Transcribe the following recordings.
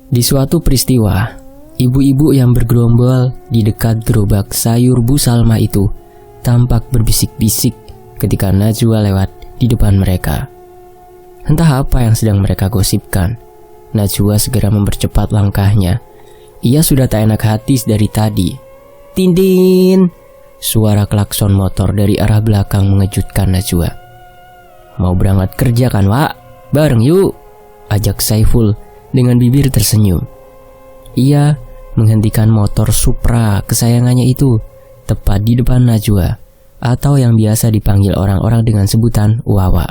Di suatu peristiwa, ibu-ibu yang bergerombol di dekat gerobak sayur Bu Salma itu tampak berbisik-bisik ketika Najwa lewat di depan mereka. Entah apa yang sedang mereka gosipkan. Najwa segera mempercepat langkahnya. Ia sudah tak enak hati dari tadi. Tindin! Suara klakson motor dari arah belakang mengejutkan Najwa. Mau berangkat kerja kan, Wak? Bareng yuk! Ajak Saiful dengan bibir tersenyum. Ia menghentikan motor Supra kesayangannya itu tepat di depan Najwa, atau yang biasa dipanggil orang-orang dengan sebutan Wawa.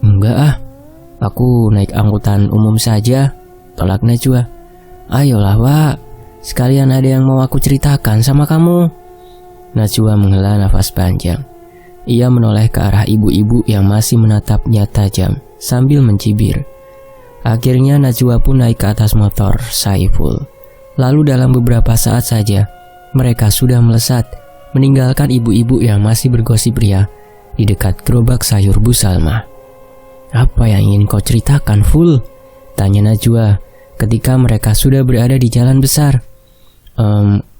Enggak ah, aku naik angkutan umum saja, tolak Najwa. Ayolah Wak, sekalian ada yang mau aku ceritakan sama kamu. Najwa menghela nafas panjang. Ia menoleh ke arah ibu-ibu yang masih menatapnya tajam sambil mencibir. Akhirnya Najwa pun naik ke atas motor Saiful. Lalu dalam beberapa saat saja mereka sudah melesat meninggalkan ibu-ibu yang masih bergosip ria di dekat gerobak sayur Bu Salma. Apa yang ingin kau ceritakan, Ful? Tanya Najwa ketika mereka sudah berada di jalan besar.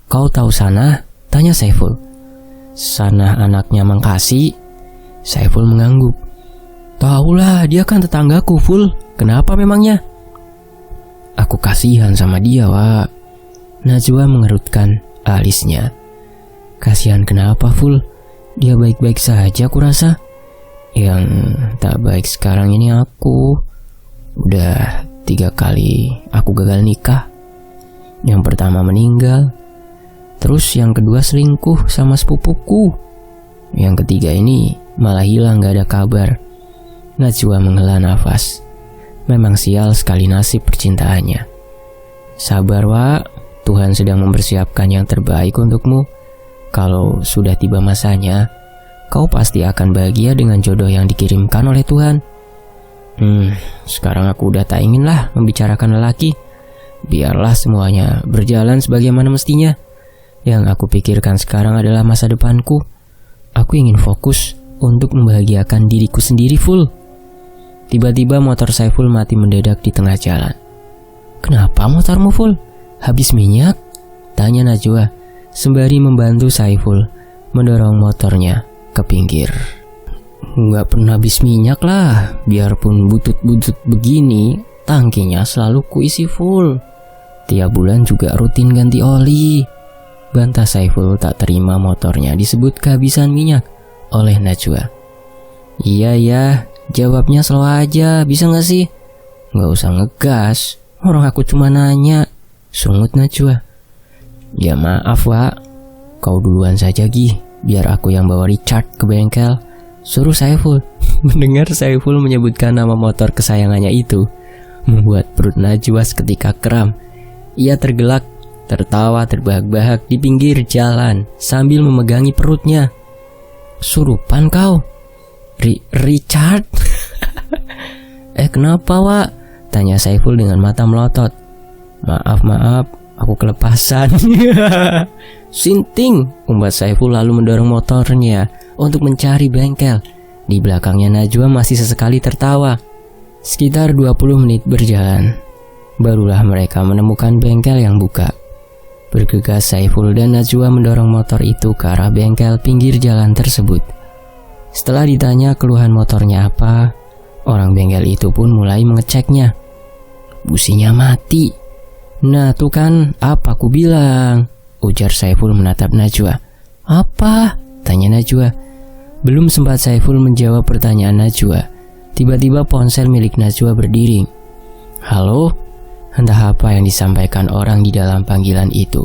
Kau tahu Sanah? Tanya Saiful. Sanah anaknya Mang Kasi? Saiful mengangguk. Tahulah, dia kan tetanggaku, Ful. Kenapa memangnya? Aku kasihan sama dia, Wak. Najwa mengerutkan alisnya. Kasihan kenapa, Ful? Dia baik-baik saja kurasa. Yang tak baik sekarang ini aku. Udah 3 kali aku gagal nikah. Yang pertama meninggal. Terus yang kedua selingkuh sama sepupuku. Yang ketiga ini malah hilang gak ada kabar. Najwa menghela nafas. Memang sial sekali nasib percintaannya. Sabar Wak, Tuhan sedang mempersiapkan yang terbaik untukmu. Kalau sudah tiba masanya, kau pasti akan bahagia dengan jodoh yang dikirimkan oleh Tuhan. Sekarang aku udah tak ingin lah membicarakan lelaki. Biarlah semuanya berjalan sebagaimana mestinya. Yang aku pikirkan sekarang adalah masa depanku. Aku ingin fokus untuk membahagiakan diriku sendiri, Ful. Tiba-tiba motor Saiful mati mendadak di tengah jalan. Kenapa motormu, Ful? Habis minyak? Tanya Najwa sembari membantu Saiful mendorong motornya ke pinggir. Nggak pernah habis minyak lah. Biarpun butut-butut begini, tangkinya selalu kuisi full. Tiap bulan juga rutin ganti oli. Bantah Saiful tak terima motornya disebut kehabisan minyak oleh Najwa. Iya, jawabnya slow aja, bisa gak sih? Gak usah ngegas, orang aku cuma nanya, sungut Najwa. Ya maaf Wak, kau duluan saja Gi, biar aku yang bawa Richard ke bengkel, suruh Saiful. Mendengar Saiful menyebutkan nama motor kesayangannya itu, membuat perut Najwa seketika kram. Ia tergelak, tertawa terbahak-bahak di pinggir jalan sambil memegangi perutnya. Surupan kau? Richard? Kenapa Wak? Tanya Saiful dengan mata melotot. Maaf, aku kelepasan. Sinting, umbat Saiful lalu mendorong motornya untuk mencari bengkel. Di belakangnya Najwa masih sesekali tertawa. Sekitar 20 menit berjalan, barulah mereka menemukan bengkel yang buka. Bergegas Saiful dan Najwa mendorong motor itu ke arah bengkel pinggir jalan tersebut. Setelah ditanya keluhan motornya apa, orang bengkel itu pun mulai mengeceknya. Businya mati. Nah tuh kan apa aku bilang, ujar Saiful menatap Najwa. Apa? Tanya Najwa. Belum sempat Saiful menjawab pertanyaan Najwa, tiba-tiba ponsel milik Najwa berdering. Halo? Entah apa yang disampaikan orang di dalam panggilan itu.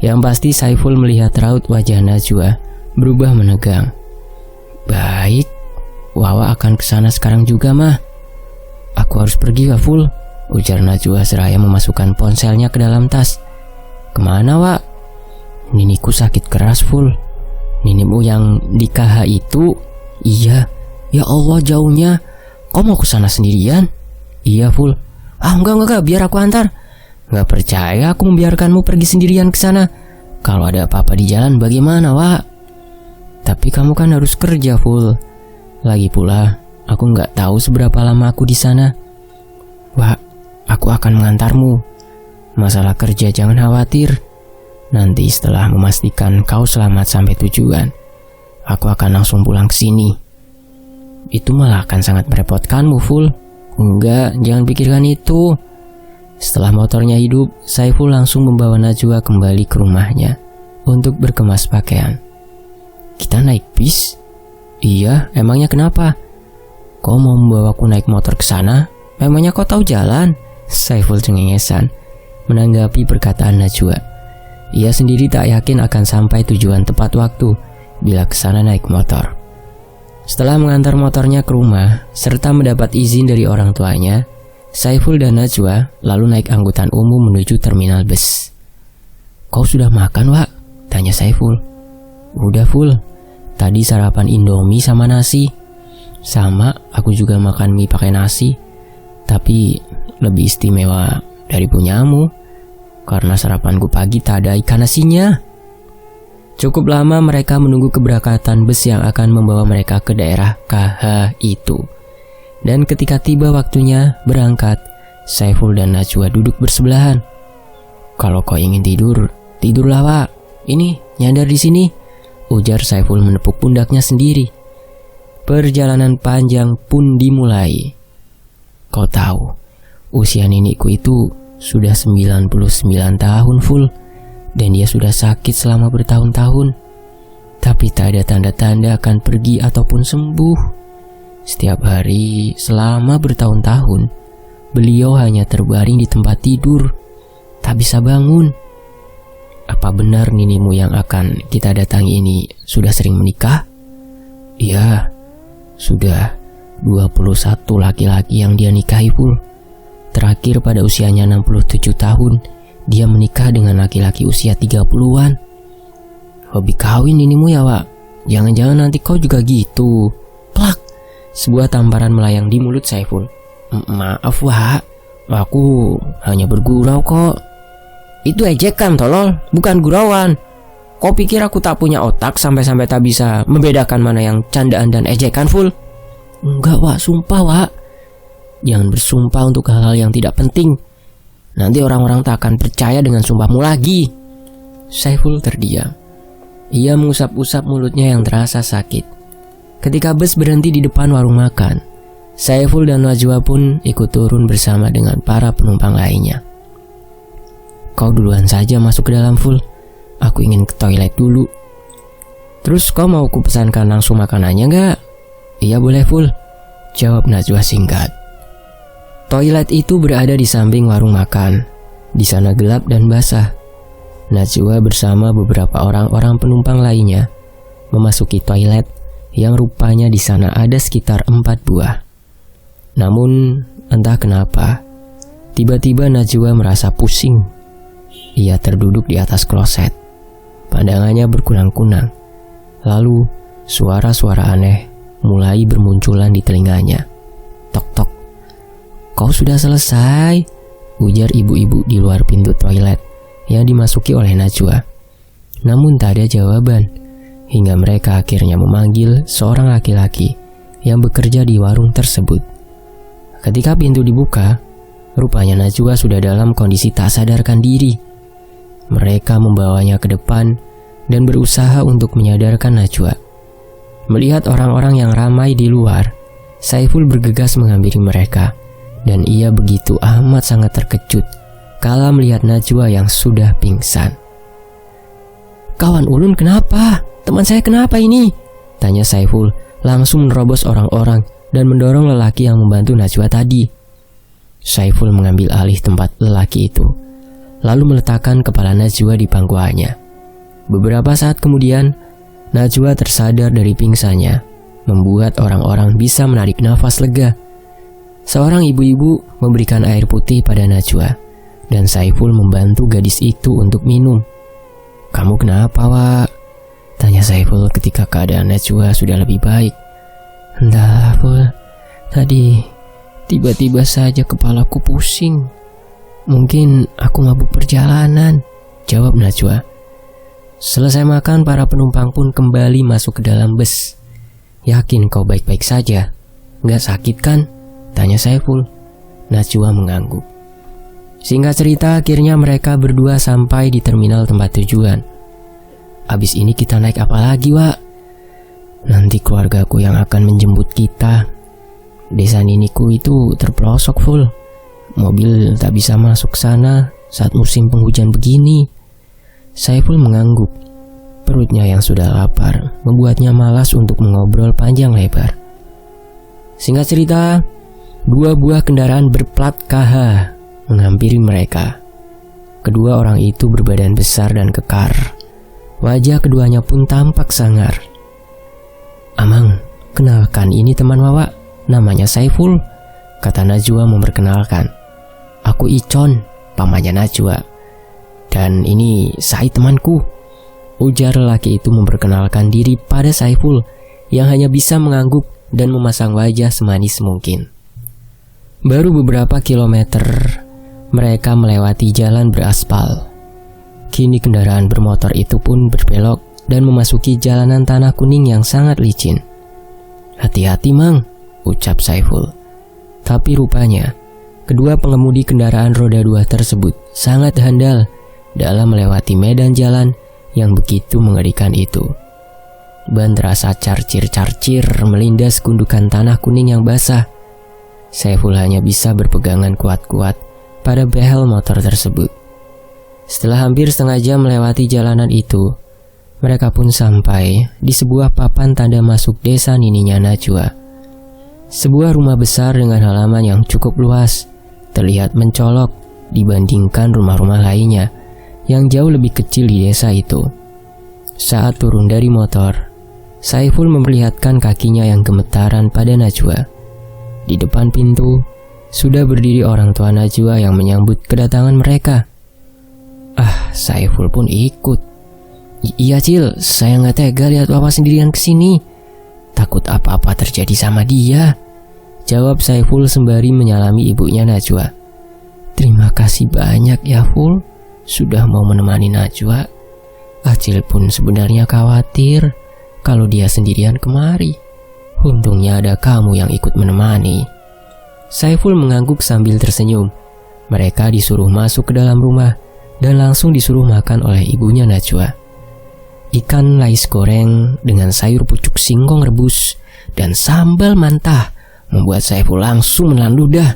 Yang pasti Saiful melihat raut wajah Najwa berubah menegang. Baik, Wawa akan kesana sekarang juga mah. Aku harus pergi Ful, ujar Najwa seraya memasukkan ponselnya ke dalam tas. Kemana Wak? Niniku sakit keras Ful. Ninimu yang di KH itu? Iya. Ya Allah jauhnya. Kau mau kesana sendirian? Iya Ful. Enggak, biar aku antar. Enggak percaya aku membiarkanmu pergi sendirian ke sana. Kalau ada apa-apa di jalan bagaimana, Wak? Tapi kamu kan harus kerja, Ful. Lagi pula, aku enggak tahu seberapa lama aku di sana. Wak, aku Aku akan mengantarmu. Masalah kerja jangan khawatir. Nanti setelah memastikan kau selamat sampai tujuan, aku akan langsung pulang ke sini. Itu malah akan sangat merepotkanmu, Ful. Enggak, jangan pikirkan itu. Setelah motornya hidup, Saiful langsung membawa Najwa kembali ke rumahnya untuk berkemas pakaian. Kita naik bis? Iya, emangnya kenapa? Kau mau membawaku naik motor ke sana? Memangnya kau tahu jalan? Saiful cengengesan menanggapi perkataan Najwa. Ia sendiri tak yakin akan sampai tujuan tepat waktu bila ke sana naik motor. Setelah mengantar motornya ke rumah serta mendapat izin dari orang tuanya, Saiful dan Najwa lalu naik angkutan umum menuju terminal bus. Kau sudah makan, Wak? Tanya Saiful. Udah, Ful. Tadi sarapan Indomie sama nasi. Sama, aku juga makan mie pakai nasi. Tapi lebih istimewa dari punyamu, karena sarapanku pagi tak ada ikan nasinya. Cukup lama mereka menunggu keberangkatan bus yang akan membawa mereka ke daerah KH itu. Dan ketika tiba waktunya berangkat, Saiful dan Najwa duduk bersebelahan. Kalau kau ingin tidur, tidurlah, Wak. Ini, nyandar di sini, ujar Saiful menepuk pundaknya sendiri. Perjalanan panjang pun dimulai. Kau tahu, usia nenekku itu sudah 99 tahun, Ful. Dan dia sudah sakit selama bertahun-tahun. Tapi tak ada tanda-tanda akan pergi ataupun sembuh. Setiap hari selama bertahun-tahun, beliau hanya terbaring di tempat tidur, tak bisa bangun. Apa benar ninimu yang akan kita datangi ini sudah sering menikah? Iya, sudah 21 laki-laki yang dia nikahi, Pul. Terakhir pada usianya 67 tahun, dia menikah dengan laki-laki usia 30-an. Hobi kawin ninimu ya, Wak? Jangan-jangan nanti kau juga gitu. Plak! Sebuah tamparan melayang di mulut Saiful. Maaf, Wak. Aku hanya bergurau kok. Itu ejekan, tolol, bukan gurauan. Kau pikir aku tak punya otak sampai-sampai tak bisa membedakan mana yang candaan dan ejekan, Ful? Enggak, Wak, sumpah, Wak. Jangan bersumpah untuk hal-hal yang tidak penting. Nanti orang-orang tak akan percaya dengan sumpahmu lagi. Saiful terdiam. Ia mengusap-usap mulutnya yang terasa sakit. Ketika bus berhenti di depan warung makan, Saiful dan Najwa pun ikut turun bersama dengan para penumpang lainnya. Kau duluan saja masuk ke dalam, Ful. Aku ingin ke toilet dulu. Terus kau mau kupesankan langsung makanannya gak? Iya boleh, Ful, jawab Najwa singkat. Toilet itu berada di samping warung makan. Di sana gelap dan basah. Najwa bersama beberapa orang-orang penumpang lainnya memasuki toilet yang rupanya di sana ada sekitar 4 buah. Namun entah kenapa, tiba-tiba Najwa merasa pusing. Ia terduduk di atas kloset. Pandangannya berkunang-kunang. Lalu suara-suara aneh mulai bermunculan di telinganya. Tok-tok. Kau sudah selesai? Ujar ibu-ibu di luar pintu toilet yang dimasuki oleh Najwa. Namun tak ada jawaban. Hingga mereka akhirnya memanggil seorang laki-laki yang bekerja di warung tersebut. Ketika pintu dibuka, rupanya Najwa sudah dalam kondisi tak sadarkan diri. Mereka membawanya ke depan dan berusaha untuk menyadarkan Najwa. Melihat orang-orang yang ramai di luar, Saiful bergegas menghampiri mereka. Dan ia begitu amat sangat terkejut kala melihat Najwa yang sudah pingsan. Kawan ulun kenapa? Teman saya kenapa ini? Tanya Saiful langsung menerobos orang-orang dan mendorong lelaki yang membantu Najwa tadi. Saiful mengambil alih tempat lelaki itu, lalu meletakkan kepala Najwa di pangkuannya. Beberapa saat kemudian, Najwa tersadar dari pingsannya, membuat orang-orang bisa menarik nafas lega. Seorang ibu-ibu memberikan air putih pada Najwa, dan Saiful membantu gadis itu untuk minum. Kamu kenapa, Wak? Tanya Saiful ketika keadaan Najwa sudah lebih baik. Entah, Ful. Tadi tiba-tiba saja kepalaku pusing. Mungkin aku mabuk perjalanan, jawab Najwa. Selesai makan, para penumpang pun kembali masuk ke dalam bus. Yakin kau baik-baik saja? Gak sakit kan? Tanya Saiful. Najwa mengangguk. Singkat cerita, akhirnya mereka berdua sampai di terminal tempat tujuan. Abis ini kita naik apa lagi, Wak? Nanti keluargaku yang akan menjemput kita. Desa Niniku itu terpelosok full. Mobil tak bisa masuk sana saat musim penghujan begini. Saiful mengangguk. Perutnya yang sudah lapar membuatnya malas untuk mengobrol panjang lebar. Singkat cerita, 2 buah kendaraan berplat KH menghampiri mereka. Kedua orang itu berbadan besar dan kekar. Wajah keduanya pun tampak sangar. "Amang, kenalkan ini teman Wawa, namanya Saiful," kata Najwa memperkenalkan. "Aku Icon, pamannya Najwa. Dan ini Said temanku," ujar lelaki itu memperkenalkan diri pada Saiful yang hanya bisa mengangguk dan memasang wajah semanis mungkin. Baru beberapa kilometer, mereka melewati jalan beraspal. Kini kendaraan bermotor itu pun berbelok dan memasuki jalanan tanah kuning yang sangat licin. "Hati-hati, Mang," ucap Saiful. Tapi rupanya, kedua pengemudi kendaraan roda 2 tersebut sangat handal dalam melewati medan jalan yang begitu mengerikan itu. Ban terasa carcir-carcir melindas gundukan tanah kuning yang basah. Saiful hanya bisa berpegangan kuat-kuat pada behel motor tersebut. Setelah hampir setengah jam melewati jalanan itu, mereka pun sampai di sebuah papan tanda masuk desa nininya Najwa. Sebuah rumah besar dengan halaman yang cukup luas, terlihat mencolok dibandingkan rumah-rumah lainnya yang jauh lebih kecil di desa itu. Saat turun dari motor, Saiful memperlihatkan kakinya yang gemetaran pada Najwa. Di depan pintu, sudah berdiri orang tua Najwa yang menyambut kedatangan mereka. Saiful pun ikut. "Iya Cil, saya nggak tega lihat Wawa sendirian kesini. Takut apa-apa terjadi sama dia," jawab Saiful sembari menyalami ibunya Najwa. "Terima kasih banyak ya Ful, sudah mau menemani Najwa. Acil pun sebenarnya khawatir kalau dia sendirian kemari. Untungnya ada kamu yang ikut menemani." Saiful mengangguk sambil tersenyum. Mereka disuruh masuk ke dalam rumah dan langsung disuruh makan oleh ibunya Najwa. Ikan lais goreng dengan sayur pucuk singkong rebus dan sambal mantah membuat Saiful langsung menelan ludah.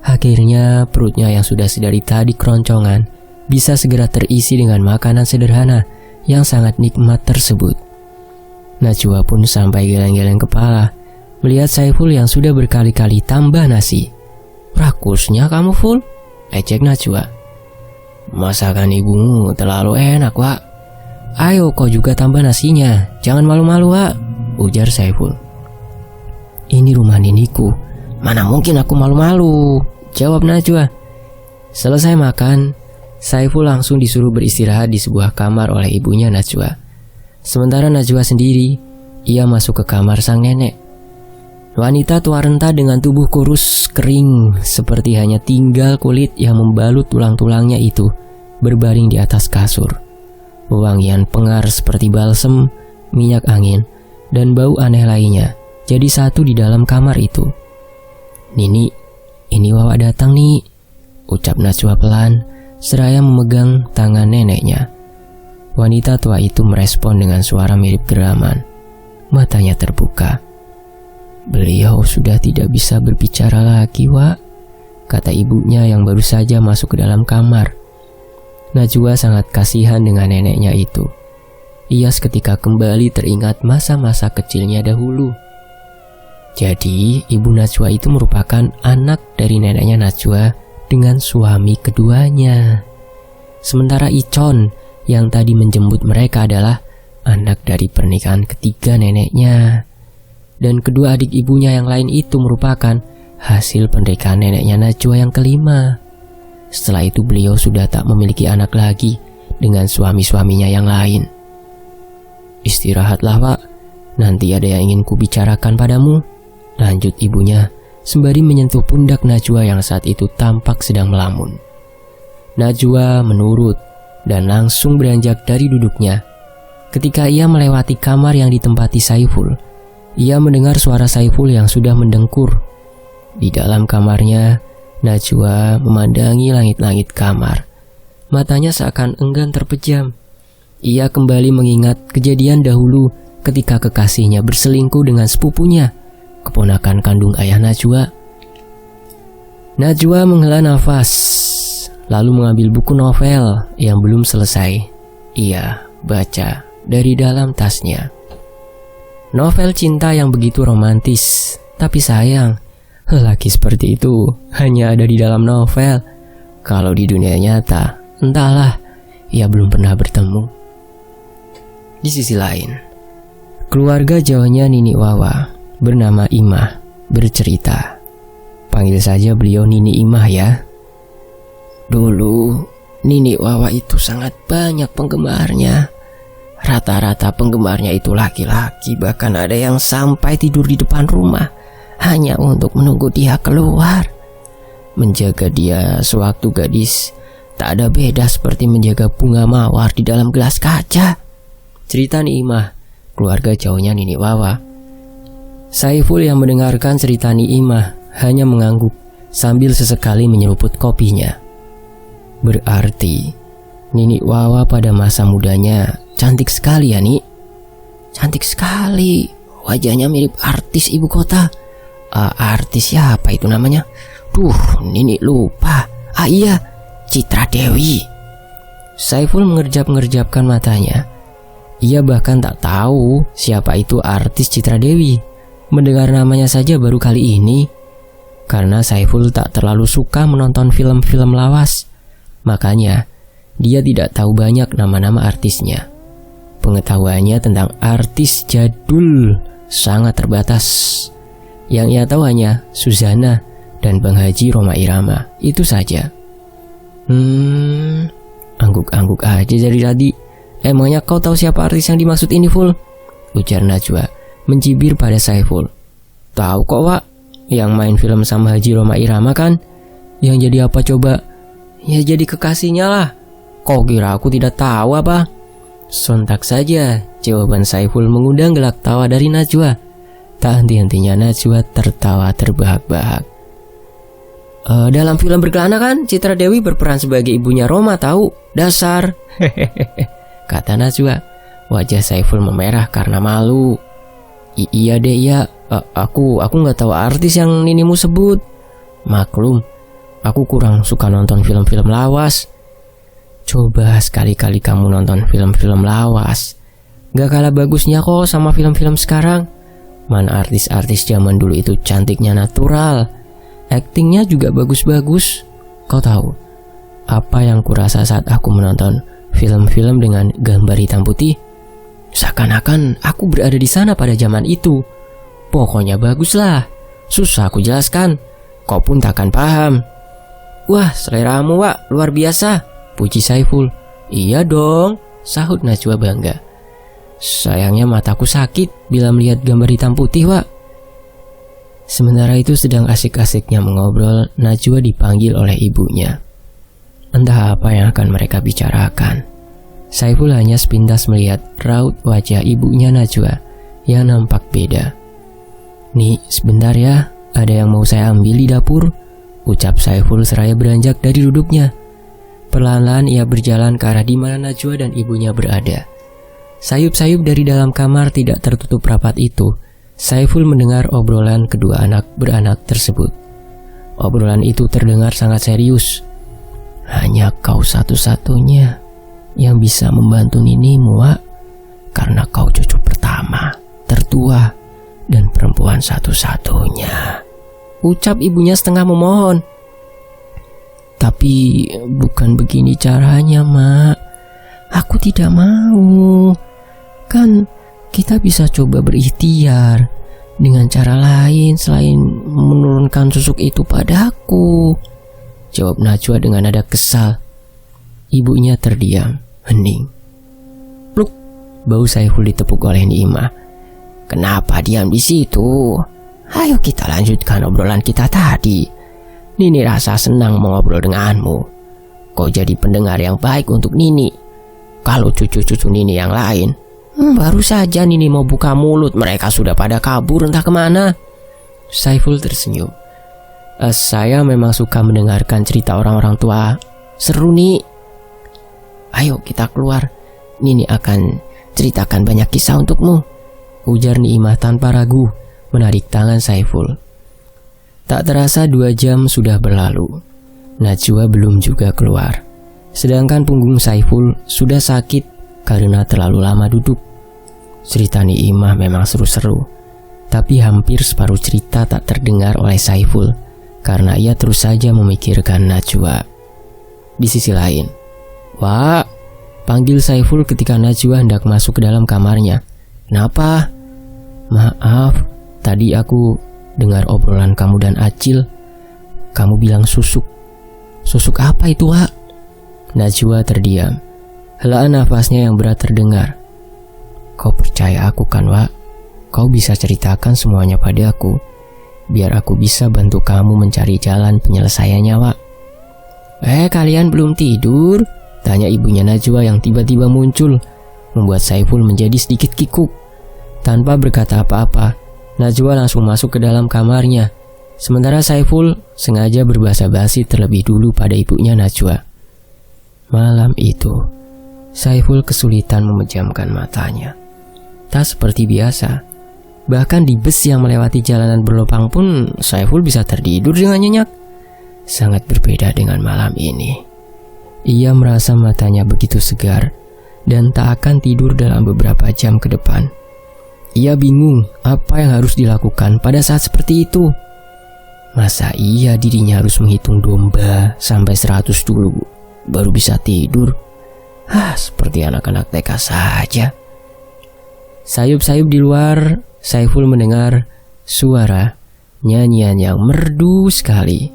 Akhirnya perutnya yang sudah sedari tadi keroncongan bisa segera terisi dengan makanan sederhana yang sangat nikmat tersebut. Najwa pun sampai geleng-geleng kepala melihat Saiful yang sudah berkali-kali tambah nasi. "Rakusnya kamu Ful?" ejek Najwa. "Masakan ibumu terlalu enak, Wak. Ayo kau juga tambah nasinya, jangan malu-malu, Wak," ujar Saiful. "Ini rumah niniku, mana mungkin aku malu-malu," jawab Najwa. Selesai makan, Saiful langsung disuruh beristirahat di sebuah kamar oleh ibunya Najwa. Sementara Najwa sendiri, ia masuk ke kamar sang nenek. Wanita tua renta dengan tubuh kurus kering seperti hanya tinggal kulit yang membalut tulang-tulangnya itu berbaring di atas kasur. Wangian pengar seperti balsem, minyak angin, dan bau aneh lainnya jadi satu di dalam kamar itu. "Nini, ini Wawa datang nih," ucap Najwa pelan seraya memegang tangan neneknya. Wanita tua itu merespon dengan suara mirip geraman. Matanya terbuka. "Beliau sudah tidak bisa berbicara lagi, Wak," kata ibunya yang baru saja masuk ke dalam kamar. Najwa sangat kasihan dengan neneknya itu. Ia seketika kembali teringat masa-masa kecilnya dahulu. Jadi, ibu Najwa itu merupakan anak dari neneknya Najwa dengan suami keduanya. Sementara Icon yang tadi menjemput mereka adalah anak dari pernikahan ketiga neneknya. Dan kedua adik ibunya yang lain itu merupakan hasil pernikahan neneknya Najwa yang kelima. Setelah itu beliau sudah tak memiliki anak lagi dengan suami-suaminya yang lain. "Istirahatlah, Pak. Nanti ada yang ingin kubicarakan padamu," lanjut ibunya sembari menyentuh pundak Najwa yang saat itu tampak sedang melamun. Najwa menurut dan langsung beranjak dari duduknya. Ketika ia melewati kamar yang ditempati Saiful, ia mendengar suara Saiful yang sudah mendengkur. Di dalam kamarnya, Najwa memandangi langit-langit kamar. Matanya seakan enggan terpejam. Ia kembali mengingat kejadian dahulu ketika kekasihnya berselingkuh dengan sepupunya, keponakan kandung ayah Najwa. Najwa menghela nafas, lalu mengambil buku novel yang belum selesai. Ia baca dari dalam tasnya. Novel cinta yang begitu romantis, tapi sayang, lelaki seperti itu hanya ada di dalam novel. Kalau di dunia nyata, entahlah, ia belum pernah bertemu. Di sisi lain, keluarga jauhnya Nini Wawa bernama Imah bercerita. Panggil saja beliau Nini Imah ya. Dulu, Nini Wawa itu sangat banyak penggemarnya. Rata-rata penggemarnya itu laki-laki, bahkan ada yang sampai tidur di depan rumah hanya untuk menunggu dia keluar. Menjaga dia sewaktu gadis tak ada beda seperti menjaga bunga mawar di dalam gelas kaca. Cerita Niimah, keluarga jauhnya Nini Wawa. Saiful yang mendengarkan cerita Niimah hanya mengangguk sambil sesekali menyeruput kopinya. Berarti Nini Wawa pada masa mudanya cantik sekali ya, Ni? Cantik sekali. Wajahnya mirip artis ibu kota. Artis siapa itu namanya? Nini lupa. Iya, Citra Dewi. Saiful mengerjap-ngerjapkan matanya. Ia bahkan tak tahu siapa itu artis Citra Dewi. Mendengar namanya saja baru kali ini. Karena Saiful tak terlalu suka menonton film-film lawas, makanya dia tidak tahu banyak nama-nama artisnya. Pengetahuannya tentang artis jadul sangat terbatas. Yang ia tahu hanya Suzana dan Bang Haji Rhoma Irama, itu saja. Angguk-angguk aja dari tadi. Emangnya kau tahu siapa artis yang dimaksud ini, Ful? Ujar Najwa mencibir pada Saiful. Tahu kok, Wak. Yang main film sama Haji Rhoma Irama kan? Yang jadi apa coba? Ya jadi kekasihnya lah. Kau kira aku tidak tahu apa? Sontak saja jawaban Saiful mengundang gelak tawa dari Najwa. Tak henti-hentinya Najwa tertawa terbahak-bahak. Dalam film Berkelana kan Citra Dewi berperan sebagai ibunya Rhoma, tahu? Dasar. Kata Najwa. Wajah Saiful memerah karena malu. Iya deh, iya. Aku nggak tahu artis yang Ninimu sebut. Maklum, aku kurang suka nonton film-film lawas. Coba sekali-kali kamu nonton film-film lawas. Gak kalah bagusnya kok sama film-film sekarang. Mana artis-artis zaman dulu itu cantiknya natural, aktingnya juga bagus-bagus. Kau tahu apa yang kurasa saat aku menonton film-film dengan gambar hitam putih? Seakan-akan aku berada di sana pada zaman itu. Pokoknya baguslah. Susah aku jelaskan. Kau pun takkan paham. Wah, seleramu, Wak, luar biasa, puji Saiful. Iya dong, sahut Najwa bangga. Sayangnya mataku sakit bila melihat gambar hitam putih, Wak. Sementara itu sedang asik-asiknya mengobrol, Najwa dipanggil oleh ibunya. Entah apa yang akan mereka bicarakan. Saiful hanya sepintas melihat raut wajah ibunya Najwa yang nampak beda. Nih, sebentar ya, ada yang mau saya ambil di dapur, ucap Saiful seraya beranjak dari duduknya. Perlahan-lahan ia berjalan ke arah di mana Najwa dan ibunya berada. Sayup-sayup dari dalam kamar tidak tertutup rapat itu, Saiful mendengar obrolan kedua anak beranak tersebut. Obrolan itu terdengar sangat serius. Hanya kau satu-satunya yang bisa membantu Ninimu, Wak, karena kau cucu pertama, tertua, dan perempuan satu-satunya, ucap ibunya setengah memohon. Tapi bukan begini caranya, Mak. Aku tidak mau. Kan kita bisa coba berikhtiar dengan cara lain selain menurunkan susuk itu padaku, jawab Najwa dengan nada kesal. Ibunya terdiam, hening. Pluk, bau Saiful ditepuk oleh Niimah. Kenapa diam di situ? Ayo kita lanjutkan obrolan kita tadi. Nini rasa senang mengobrol denganmu. Kau jadi pendengar yang baik untuk Nini. Kalau cucu-cucu Nini yang lain, baru saja Nini mau buka mulut, mereka sudah pada kabur entah kemana. Saiful tersenyum. Saya memang suka mendengarkan cerita orang-orang tua. Seru nih. Ayo kita keluar. Nini akan ceritakan banyak kisah untukmu, ujar Niimah tanpa ragu, menarik tangan Saiful. Tak terasa 2 jam sudah berlalu. Najwa belum juga keluar. Sedangkan punggung Saiful sudah sakit karena terlalu lama duduk. Cerita Niimah memang seru-seru, tapi hampir separuh cerita tak terdengar oleh Saiful karena ia terus saja memikirkan Najwa. Di sisi lain, "Wak," panggil Saiful ketika Najwa hendak masuk ke dalam kamarnya. "Kenapa?" "Maaf, tadi aku dengar obrolan kamu dan Acil. Kamu bilang susuk." "Susuk apa itu, Wak?" Najwa terdiam. Helaan nafasnya yang berat terdengar. "Kau percaya aku kan, Wak? Kau bisa ceritakan semuanya padaku, biar aku bisa bantu kamu mencari jalan penyelesaiannya, Wak." Kalian belum tidur?" tanya ibunya Najwa yang tiba-tiba muncul, membuat Saiful menjadi sedikit kikuk. Tanpa berkata apa-apa, Najwa langsung masuk ke dalam kamarnya. Sementara Saiful sengaja berbahasa basi terlebih dulu pada ibunya Najwa. Malam itu, Saiful kesulitan memejamkan matanya. Tak seperti biasa. Bahkan di bus yang melewati jalanan berlubang pun Saiful bisa tertidur dengan nyenyak. Sangat berbeda dengan malam ini. Ia merasa matanya begitu segar dan tak akan tidur dalam beberapa jam ke depan. Ia bingung apa yang harus dilakukan pada saat seperti itu. Masa iya dirinya harus menghitung domba sampai 100 dulu baru bisa tidur? Seperti anak-anak TK saja. Sayup-sayup di luar, Saiful mendengar suara nyanyian yang merdu sekali.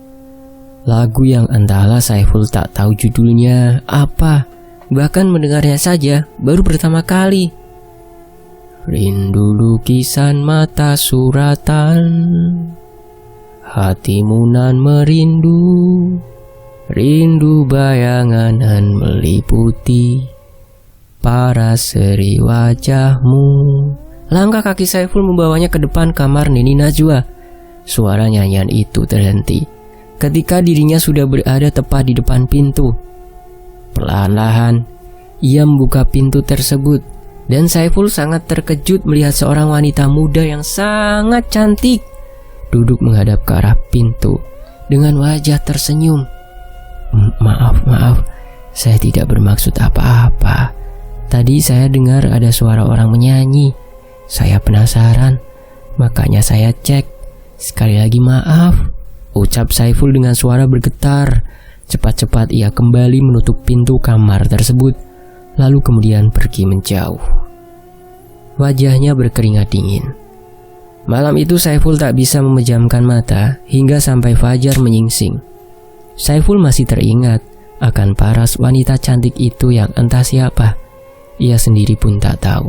Lagu yang entahlah Saiful tak tahu judulnya apa, bahkan mendengarnya saja baru pertama kali. Rindu lukisan mata suratan, hatimu nan merindu, rindu bayangan nan meliputi paraseri wajahmu. Langkah kaki Saiful membawanya ke depan kamar Nini Najwa. Suara nyanyian itu terhenti ketika dirinya sudah berada tepat di depan pintu. Perlahan-lahan, ia membuka pintu tersebut dan Saiful sangat terkejut melihat seorang wanita muda yang sangat cantik duduk menghadap ke arah pintu dengan wajah tersenyum. Maaf, saya tidak bermaksud apa-apa. Tadi saya dengar ada suara orang menyanyi. Saya penasaran, makanya saya cek. Sekali lagi maaf, ucap Saiful dengan suara bergetar. Cepat-cepat ia kembali menutup pintu kamar tersebut, lalu kemudian pergi menjauh. Wajahnya berkeringat dingin. Malam itu Saiful tak bisa memejamkan mata hingga sampai fajar menyingsing. Saiful masih teringat akan paras wanita cantik itu yang entah siapa. Ia sendiri pun tak tahu.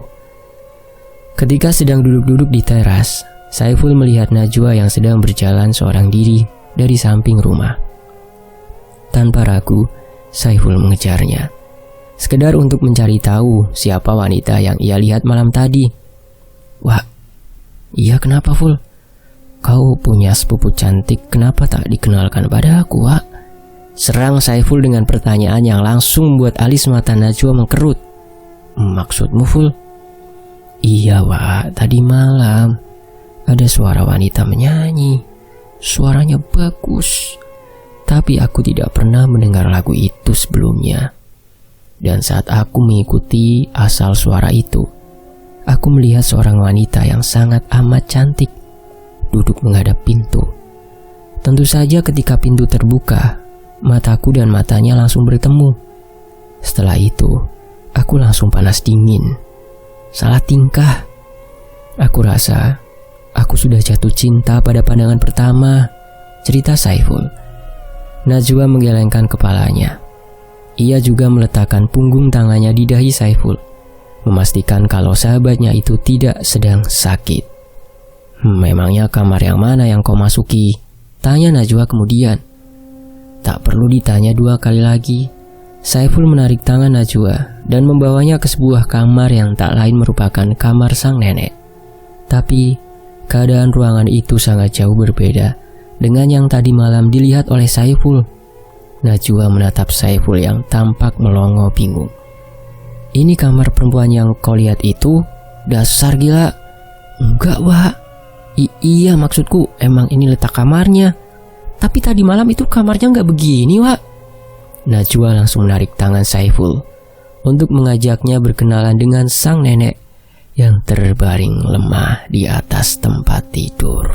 Ketika sedang duduk-duduk di teras, Saiful melihat Najwa yang sedang berjalan seorang diri dari samping rumah. Tanpa ragu, Saiful mengejarnya. Sekedar untuk mencari tahu siapa wanita yang ia lihat malam tadi. Wah, iya kenapa, Ful? Kau punya sepupu cantik, kenapa tak dikenalkan pada aku, Wak? Serang Saiful dengan pertanyaan yang langsung membuat alis mata Najwa mengkerut. Maksudmu, Ful? Iya, Wak, tadi malam ada suara wanita menyanyi. Suaranya bagus, tapi aku tidak pernah mendengar lagu itu sebelumnya. Dan saat aku mengikuti asal suara itu, aku melihat seorang wanita yang sangat amat cantik duduk menghadap pintu. Tentu saja ketika pintu terbuka, mataku dan matanya langsung bertemu. Setelah itu, aku langsung panas dingin. Salah tingkah. Aku rasa aku sudah jatuh cinta pada pandangan pertama, cerita Saiful. Najwa menggelengkan kepalanya. Ia juga meletakkan punggung tangannya di dahi Saiful, memastikan kalau sahabatnya itu tidak sedang sakit. Memangnya kamar yang mana yang kau masuki? Tanya Najwa kemudian. Tak perlu ditanya 2 kali lagi. Saiful menarik tangan Najwa dan membawanya ke sebuah kamar yang tak lain merupakan kamar sang nenek. Tapi keadaan ruangan itu sangat jauh berbeda dengan yang tadi malam dilihat oleh Saiful. Najwa menatap Saiful yang tampak melongo bingung. "Ini kamar perempuan yang kau lihat itu? Dasar gila." "Enggak, Wak. Iya, maksudku emang ini letak kamarnya. Tapi tadi malam itu kamarnya nggak begini, Wak." Najwa langsung menarik tangan Saiful untuk mengajaknya berkenalan dengan sang nenek yang terbaring lemah di atas tempat tidur.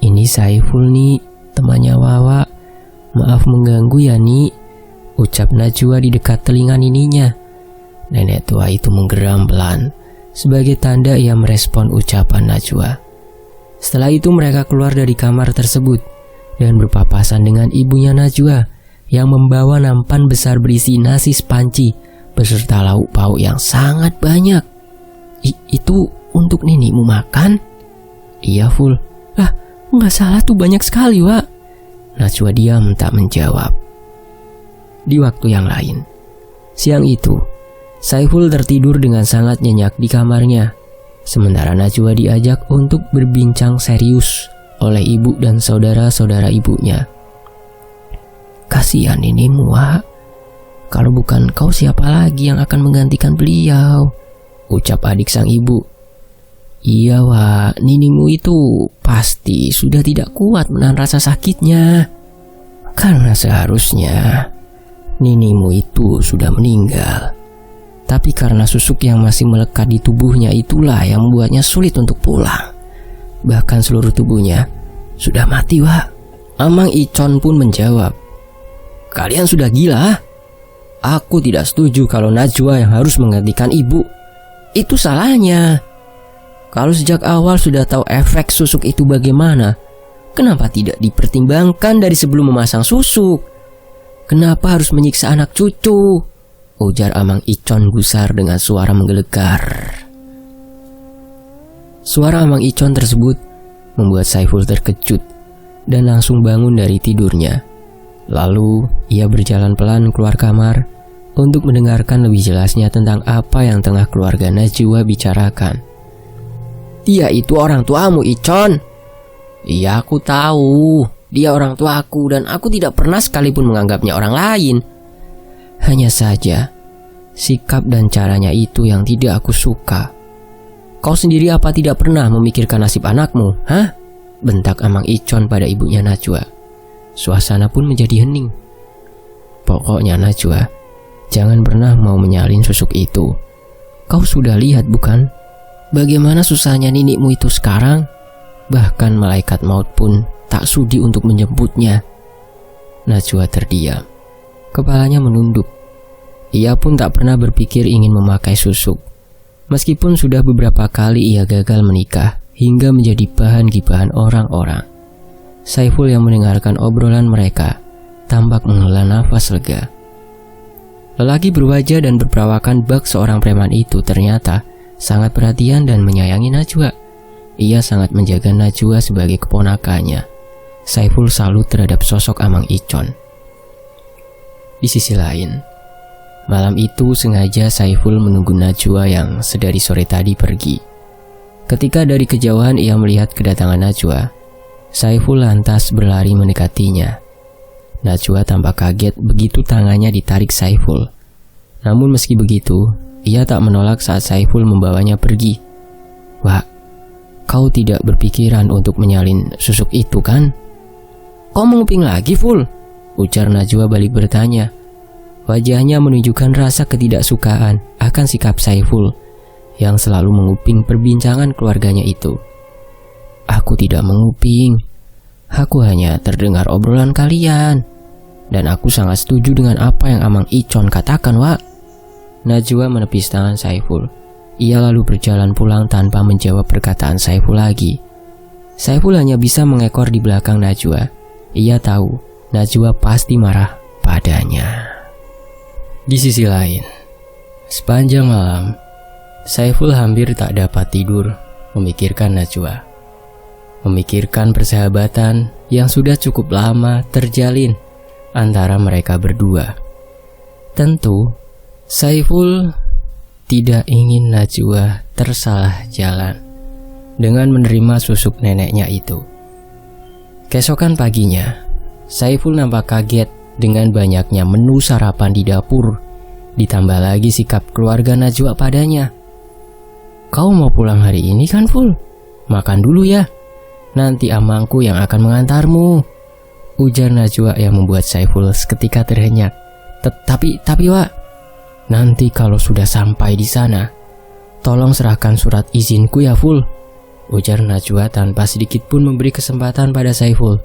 "Ini Saiful nih, temannya Wawa. Maaf mengganggu ya, Ni," ucap Najwa di dekat telinga nininya. Nenek tua itu menggeram pelan sebagai tanda ia merespon ucapan Najwa. Setelah itu mereka keluar dari kamar tersebut dan berpapasan dengan ibunya Najwa yang membawa nampan besar berisi nasi spanci beserta lauk pauk yang sangat banyak. Itu untuk nenek makan?" "Iya, Ful." "Lah, nggak salah tuh, banyak sekali, Wak." Najwa diam tak menjawab. Di waktu yang lain, siang itu, Saiful tertidur dengan sangat nyenyak di kamarnya, sementara Najwa diajak untuk berbincang serius oleh ibu dan saudara-saudara ibunya. "Kasihan nenekmu, Wak. Kalau bukan kau, siapa lagi yang akan menggantikan beliau?" ucap adik sang ibu. "Iya, Wak, nenekmu itu pasti sudah tidak kuat menahan rasa sakitnya. Karena seharusnya nenekmu itu sudah meninggal. Tapi karena susuk yang masih melekat di tubuhnya itulah yang membuatnya sulit untuk pulang. Bahkan seluruh tubuhnya sudah mati, Wak." Amang Icon pun menjawab, "Kalian sudah gila? Aku tidak setuju kalau Najwa yang harus menggantikan ibu. Itu salahnya. Kalau sejak awal sudah tahu efek susuk itu bagaimana, kenapa tidak dipertimbangkan dari sebelum memasang susuk? Kenapa harus menyiksa anak cucu?" ujar Amang Icon gusar dengan suara menggelegar. Suara Amang Icon tersebut membuat Saiful terkejut dan langsung bangun dari tidurnya. Lalu ia berjalan pelan keluar kamar untuk mendengarkan lebih jelasnya tentang apa yang tengah keluarga Najwa bicarakan. "Dia itu orang tuamu, Icon." "Iya, aku tahu. Dia orang tuaku dan aku tidak pernah sekalipun menganggapnya orang lain. Hanya saja sikap dan caranya itu yang tidak aku suka. Kau sendiri apa tidak pernah memikirkan nasib anakmu, hah?" bentak Amang Icon pada ibunya Najwa. Suasana pun menjadi hening. "Pokoknya Najwa, jangan pernah mau menyalin susuk itu. Kau sudah lihat bukan bagaimana susahnya nenekmu itu sekarang? Bahkan malaikat maut pun tak sudi untuk menjemputnya." Najwa terdiam. Kepalanya menunduk. Ia pun tak pernah berpikir ingin memakai susuk. Meskipun sudah beberapa kali ia gagal menikah hingga menjadi bahan gibahan orang-orang. Saiful yang mendengarkan obrolan mereka tampak menghela nafas lega. Lelaki berwajah dan berperawakan bak seorang preman itu ternyata sangat perhatian dan menyayangi Najwa. Ia sangat menjaga Najwa sebagai keponakannya. Saiful salut terhadap sosok Amang Icon. Di sisi lain, malam itu sengaja Saiful menunggu Najwa yang sedari sore tadi pergi. Ketika dari kejauhan ia melihat kedatangan Najwa, Saiful lantas berlari mendekatinya. Najwa tampak kaget begitu tangannya ditarik Saiful. Namun meski begitu, ia tak menolak saat Saiful membawanya pergi. "Wak, kau tidak berpikiran untuk menyalin susuk itu kan?" "Kau menguping lagi, Ful?" ujar Najwa balik bertanya. Wajahnya menunjukkan rasa ketidaksukaan akan sikap Saiful yang selalu menguping perbincangan keluarganya itu. "Aku tidak menguping. Aku hanya terdengar obrolan kalian. Dan aku sangat setuju dengan apa yang Amang Icon katakan, Wak." Najwa menepis tangan Saiful. Ia lalu berjalan pulang tanpa menjawab perkataan Saiful lagi. Saiful hanya bisa mengekor di belakang Najwa. Ia tahu Najwa pasti marah padanya. Di sisi lain, sepanjang malam, Saiful hampir tak dapat tidur memikirkan Najwa. Memikirkan persahabatan yang sudah cukup lama terjalin antara mereka berdua. Tentu, Saiful tidak ingin Najwa tersalah jalan dengan menerima susuk neneknya itu. Keesokan paginya, Saiful nampak kaget dengan banyaknya menu sarapan di dapur. Ditambah lagi sikap keluarga Najwa padanya. "Kau mau pulang hari ini kan, Ful? Makan dulu ya. Nanti amangku yang akan mengantarmu," ujar Najwa yang membuat Saiful seketika terhenyak. Tapi Wak, nanti kalau sudah sampai di sana, tolong serahkan surat izinku ya, Ful," ujar Najwa tanpa sedikit pun memberi kesempatan pada Saiful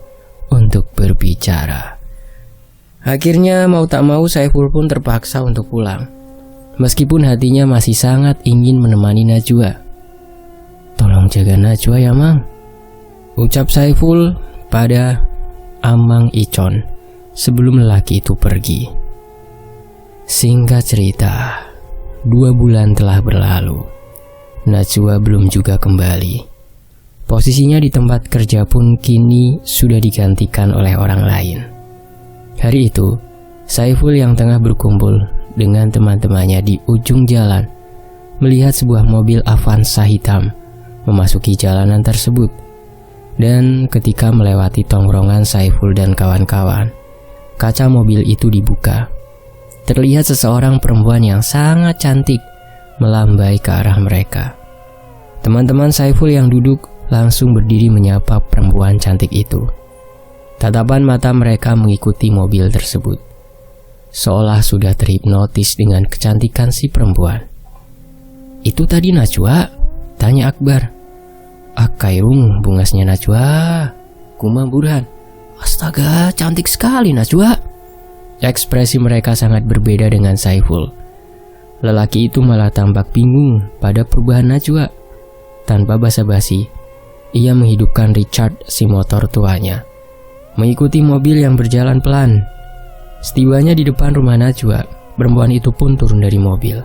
untuk berbicara. Akhirnya mau tak mau Saiful pun terpaksa untuk pulang. Meskipun hatinya masih sangat ingin menemani Najwa. "Tolong jaga Najwa ya, Mang," ucap Saiful pada Amang Icon sebelum lelaki itu pergi. Singkat cerita, 2 bulan telah berlalu. Najwa belum juga kembali. Posisinya di tempat kerja pun kini sudah digantikan oleh orang lain. Hari itu, Saiful yang tengah berkumpul dengan teman-temannya di ujung jalan melihat sebuah mobil Avanza hitam memasuki jalanan tersebut. Dan ketika melewati tongkrongan Saiful dan kawan-kawan, kaca mobil itu dibuka. Terlihat seseorang perempuan yang sangat cantik melambai ke arah mereka. Teman-teman Saiful yang duduk langsung berdiri menyapa perempuan cantik itu. Tatapan mata mereka mengikuti mobil tersebut, seolah sudah terhipnotis dengan kecantikan si perempuan. "Itu tadi Najwa?" tanya Akbar. "Akairung bungasnya Najwa," gumam Burhan. "Astaga, cantik sekali Najwa." Ekspresi mereka sangat berbeda dengan Saiful. Lelaki itu malah tampak bingung pada perubahan Najwa. Tanpa basa-basi, ia menghidupkan Richard, si motor tuanya, mengikuti mobil yang berjalan pelan. Setibanya di depan rumah Najwa, perempuan itu pun turun dari mobil.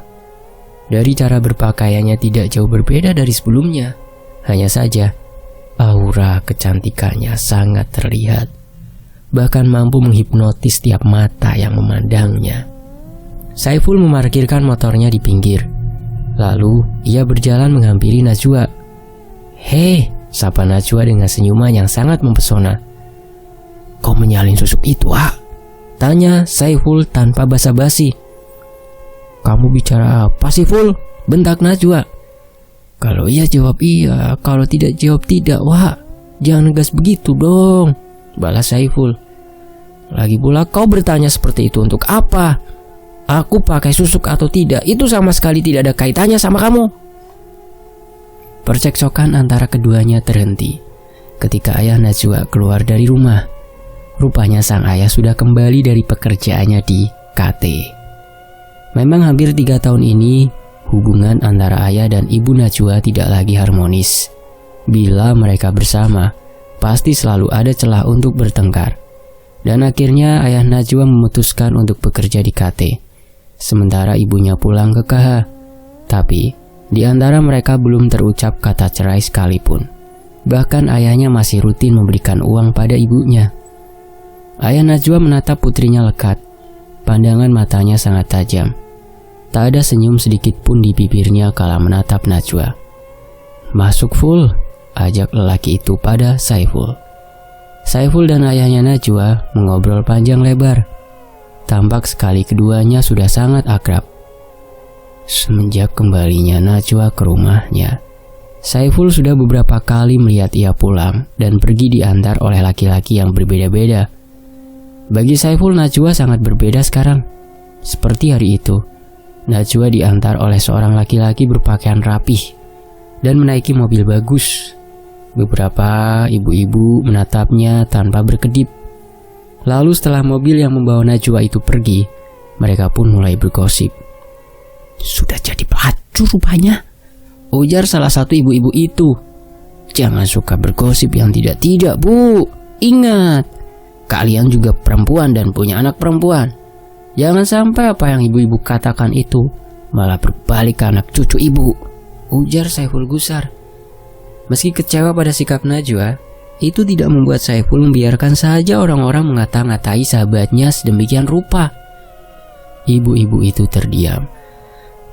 Dari cara berpakaiannya tidak jauh berbeda dari sebelumnya. Hanya saja, aura kecantikannya sangat terlihat. Bahkan mampu menghipnotis tiap mata yang memandangnya. Saiful memarkirkan motornya di pinggir. Lalu, ia berjalan menghampiri Najwa. "Hei," sapa Najwa dengan senyuman yang sangat mempesona. "Kau menyalin susuk itu, ah?" tanya Saiful tanpa basa-basi. "Kamu bicara apa sih, Ful?" bentak Najwa. "Kalau iya jawab iya, kalau tidak jawab tidak, Wak. Jangan ngegas begitu dong," balas Saiful. "Lagi pula kau bertanya seperti itu untuk apa? Aku pakai susuk atau tidak, itu sama sekali tidak ada kaitannya sama kamu." Percekcokan antara keduanya terhenti ketika ayah Najwa keluar dari rumah. Rupanya sang ayah sudah kembali dari pekerjaannya di KT. Memang hampir 3 tahun ini, hubungan antara ayah dan ibu Najwa tidak lagi harmonis. Bila mereka bersama, pasti selalu ada celah untuk bertengkar. Dan akhirnya ayah Najwa memutuskan untuk bekerja di KT, sementara ibunya pulang ke KH. Tapi, di antara mereka belum terucap kata cerai sekalipun. Bahkan ayahnya masih rutin memberikan uang pada ibunya. Ayah Najwa menatap putrinya lekat. Pandangan matanya sangat tajam. Tak ada senyum sedikit pun di bibirnya kala menatap Najwa. "Masuk, Ful," ajak lelaki itu pada Saiful. Saiful dan ayahnya Najwa mengobrol panjang lebar. Tampak sekali keduanya sudah sangat akrab. Semenjak kembalinya Najwa ke rumahnya, Saiful sudah beberapa kali melihat ia pulang dan pergi diantar oleh laki-laki yang berbeda-beda. Bagi Saiful, Najwa sangat berbeda sekarang. Seperti hari itu, Najwa diantar oleh seorang laki-laki berpakaian rapih dan menaiki mobil bagus. Beberapa ibu-ibu menatapnya tanpa berkedip. Lalu setelah mobil yang membawa Najwa itu pergi, mereka pun mulai bergosip. "Sudah jadi pelacur rupanya," ujar salah satu ibu-ibu itu. "Jangan suka bergosip yang tidak-tidak, Bu. Ingat, kalian juga perempuan dan punya anak perempuan. Jangan sampai apa yang ibu-ibu katakan itu malah berbalik ke anak cucu ibu," ujar Saiful gusar. Meski kecewa pada sikap Najwa, itu tidak membuat Saiful membiarkan saja orang-orang mengata-ngatai sahabatnya sedemikian rupa. Ibu-ibu itu terdiam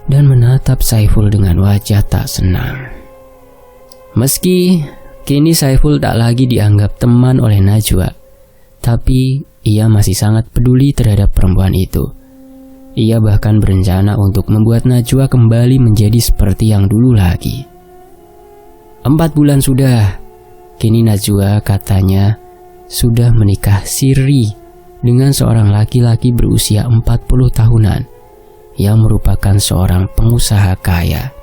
dan menatap Saiful dengan wajah tak senang. Meski Kini Saiful tak lagi dianggap teman oleh Najwa, tapi ia masih sangat peduli terhadap perempuan itu. Ia bahkan berencana untuk membuat Najwa kembali menjadi seperti yang dulu lagi. 4 bulan sudah, kini Najwa katanya sudah menikah siri dengan seorang laki-laki berusia 40 tahunan yang merupakan seorang pengusaha kaya.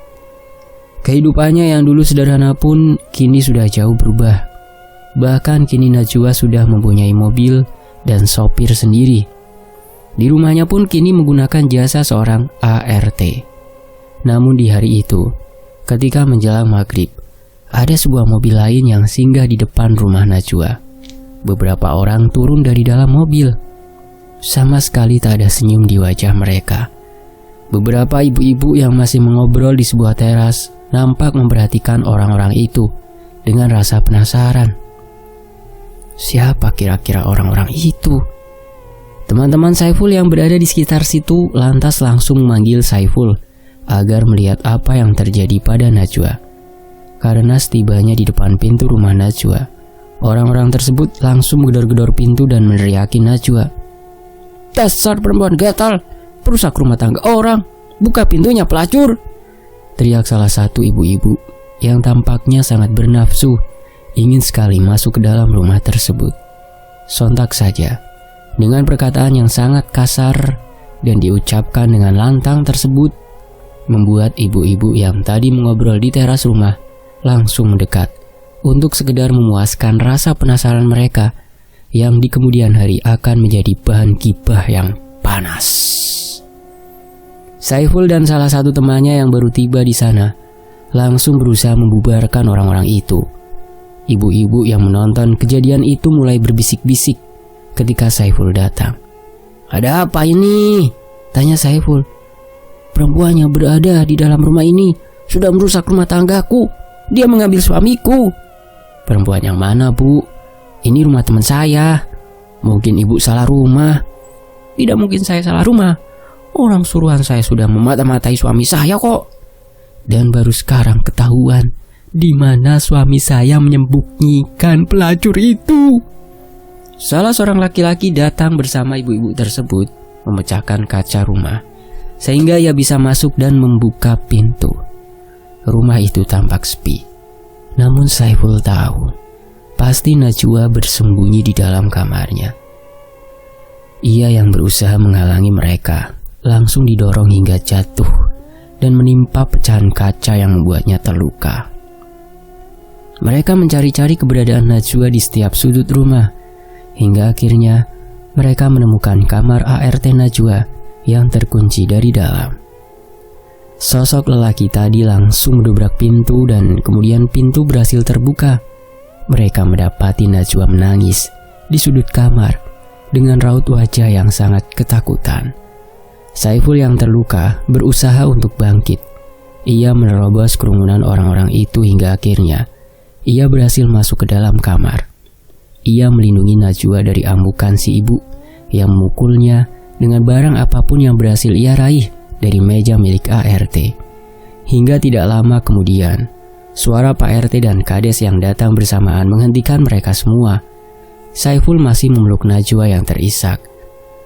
Kehidupannya yang dulu sederhana pun kini sudah jauh berubah. Bahkan kini Najwa sudah mempunyai mobil dan sopir sendiri. Di rumahnya pun kini menggunakan jasa seorang ART. Namun di hari itu, ketika menjelang maghrib, ada sebuah mobil lain yang singgah di depan rumah Najwa. Beberapa orang turun dari dalam mobil. Sama sekali tak ada senyum di wajah mereka. Beberapa ibu-ibu yang masih mengobrol di sebuah teras nampak memperhatikan orang-orang itu dengan rasa penasaran. Siapa kira-kira orang-orang itu? Teman-teman Saiful yang berada di sekitar situ lantas langsung memanggil Saiful agar melihat apa yang terjadi pada Najwa. Karena setibanya di depan pintu rumah Najwa, orang-orang tersebut langsung menggedor-gedor pintu dan meneriaki Najwa. "Dasar perempuan gatal, perusak rumah tangga orang, buka pintunya pelacur!" teriak salah satu ibu-ibu yang tampaknya sangat bernafsu, ingin sekali masuk ke dalam rumah tersebut. Sontak saja, dengan perkataan yang sangat kasar dan diucapkan dengan lantang tersebut, membuat ibu-ibu yang tadi mengobrol di teras rumah langsung mendekat untuk sekedar memuaskan rasa penasaran mereka yang di kemudian hari akan menjadi bahan gibah yang panas. Saiful dan salah satu temannya yang baru tiba di sana langsung berusaha membubarkan orang-orang itu. Ibu-ibu yang menonton kejadian itu mulai berbisik-bisik ketika Saiful datang. "Ada apa ini?" tanya Saiful. "Perempuan yang berada di dalam rumah ini sudah merusak rumah tanggaku. Dia mengambil suamiku." "Perempuan yang mana, Bu? Ini rumah teman saya. Mungkin Ibu salah rumah." "Tidak mungkin saya salah rumah. Orang suruhan saya sudah memata-matai suami saya kok. Dan baru sekarang ketahuan di mana suami saya menyembunyikan pelacur itu." Salah seorang laki-laki datang bersama ibu-ibu tersebut memecahkan kaca rumah sehingga ia bisa masuk dan membuka pintu. Rumah itu tampak sepi. Namun Saiful tahu pasti Najwa bersembunyi di dalam kamarnya. Ia yang berusaha menghalangi mereka langsung didorong hingga jatuh dan menimpa pecahan kaca yang membuatnya terluka. Mereka mencari-cari keberadaan Najwa di setiap sudut rumah, hingga akhirnya mereka menemukan kamar ART Najwa yang terkunci dari dalam. Sosok lelaki tadi langsung mendobrak pintu dan kemudian pintu berhasil terbuka. Mereka mendapati Najwa menangis di sudut kamar dengan raut wajah yang sangat ketakutan. Saiful yang terluka berusaha untuk bangkit. Ia menerobos kerumunan orang-orang itu hingga akhirnya ia berhasil masuk ke dalam kamar. Ia melindungi Najwa dari amukan si ibu yang memukulnya dengan barang apapun yang berhasil ia raih dari meja milik ART. Hingga tidak lama kemudian, suara Pak RT dan Kades yang datang bersamaan menghentikan mereka semua. Saiful masih memeluk Najwa yang terisak.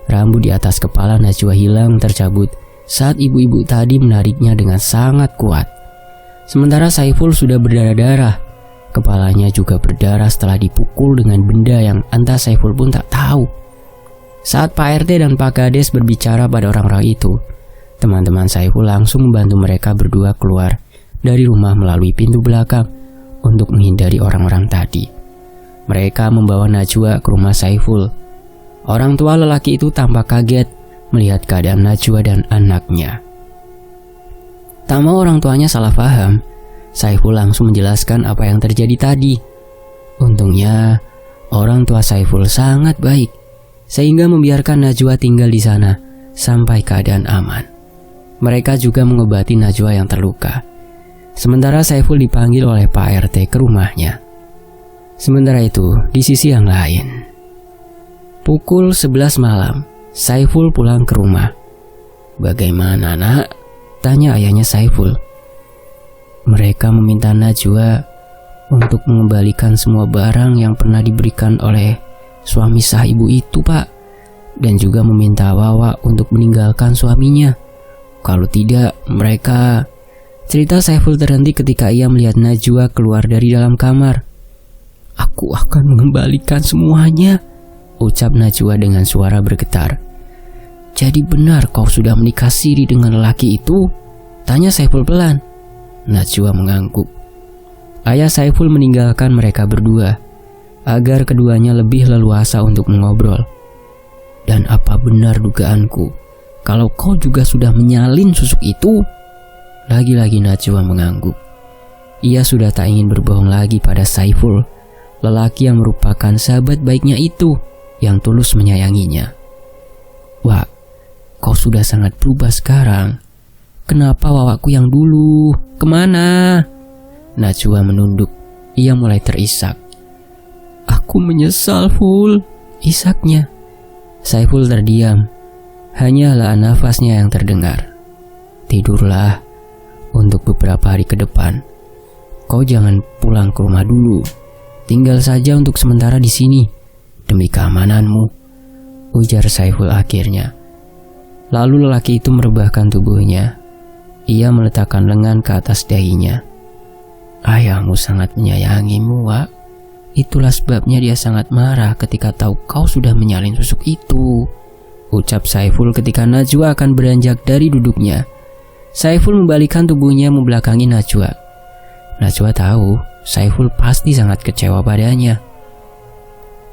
Rambut di atas kepala Najwa hilang tercabut saat ibu-ibu tadi menariknya dengan sangat kuat. Sementara Saiful sudah berdarah-darah. Kepalanya juga berdarah setelah dipukul dengan benda yang entah Saiful pun tak tahu. Saat Pak RT dan Pak Kades berbicara pada orang-orang itu, teman-teman Saiful langsung membantu mereka berdua keluar dari rumah melalui pintu belakang untuk menghindari orang-orang tadi. Mereka membawa Najwa ke rumah Saiful. Orang tua lelaki itu tampak kaget melihat keadaan Najwa dan anaknya. Tak mau orang tuanya salah paham, Saiful langsung menjelaskan apa yang terjadi tadi. Untungnya, orang tua Saiful sangat baik, sehingga membiarkan Najwa tinggal di sana sampai keadaan aman. Mereka juga mengobati Najwa yang terluka. Sementara Saiful dipanggil oleh Pak RT ke rumahnya. Sementara itu, di sisi yang lain, pukul 11 malam, Saiful pulang ke rumah. "Bagaimana, Nak?" tanya ayahnya Saiful. "Mereka meminta Najwa untuk mengembalikan semua barang yang pernah diberikan oleh suami sah ibu itu, Pak. Dan juga meminta Wawa untuk meninggalkan suaminya. Kalau tidak, mereka... Cerita Saiful terhenti ketika ia melihat Najwa keluar dari dalam kamar. "Aku akan mengembalikan semuanya," ucap Najwa dengan suara bergetar. "Jadi benar kau sudah menikah siri dengan lelaki itu?" tanya Saiful pelan. Najwa mengangguk. Ayah Saiful meninggalkan mereka berdua agar keduanya lebih leluasa untuk mengobrol. "Dan apa benar dugaanku kalau kau juga sudah menyalin susuk itu?" Lagi-lagi Najwa mengangguk. Ia sudah tak ingin berbohong lagi pada Saiful, lelaki yang merupakan sahabat baiknya itu yang tulus menyayanginya. "Wak, kau sudah sangat berubah sekarang. Kenapa Wawaku yang dulu? Kemana?" Najwa menunduk. Ia mulai terisak. "Aku menyesal, Ful," isaknya. Saiful terdiam. Hanyalah nafasnya yang terdengar. "Tidurlah untuk beberapa hari ke depan. Kau jangan pulang ke rumah dulu. Tinggal saja untuk sementara di sini demi keamananmu," ujar Saiful akhirnya. Lalu lelaki itu merebahkan tubuhnya. Ia meletakkan lengan ke atas dahinya. "Ayahmu sangat menyayangimu, Wak. Itulah sebabnya dia sangat marah ketika tahu kau sudah menyalin susuk itu," ucap Saiful ketika Najwa akan beranjak dari duduknya. Saiful membalikkan tubuhnya membelakangi Najwa. Najwa tahu Saiful pasti sangat kecewa padanya.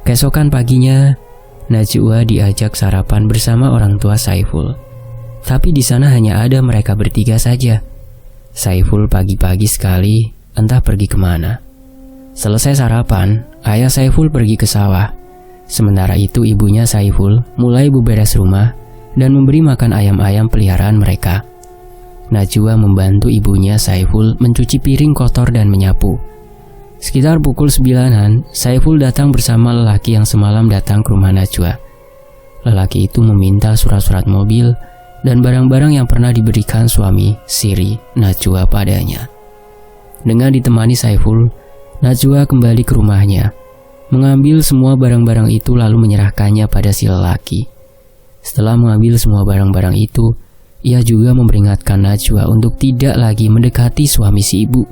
Keesokan paginya, Najwa diajak sarapan bersama orang tua Saiful. Tapi di sana hanya ada mereka bertiga saja. Saiful pagi-pagi sekali entah pergi kemana. Selesai sarapan, ayah Saiful pergi ke sawah. Sementara itu ibunya Saiful mulai beberes rumah dan memberi makan ayam-ayam peliharaan mereka. Najwa membantu ibunya Saiful mencuci piring kotor dan menyapu. Sekitar pukul 9-an, Saiful datang bersama lelaki yang semalam datang ke rumah Najwa. Lelaki itu meminta surat-surat mobil dan barang-barang yang pernah diberikan suami siri Najwa padanya. Dengan ditemani Saiful, Najwa kembali ke rumahnya, mengambil semua barang-barang itu lalu menyerahkannya pada si lelaki. Setelah mengambil semua barang-barang itu, ia juga memperingatkan Najwa untuk tidak lagi mendekati suami si ibu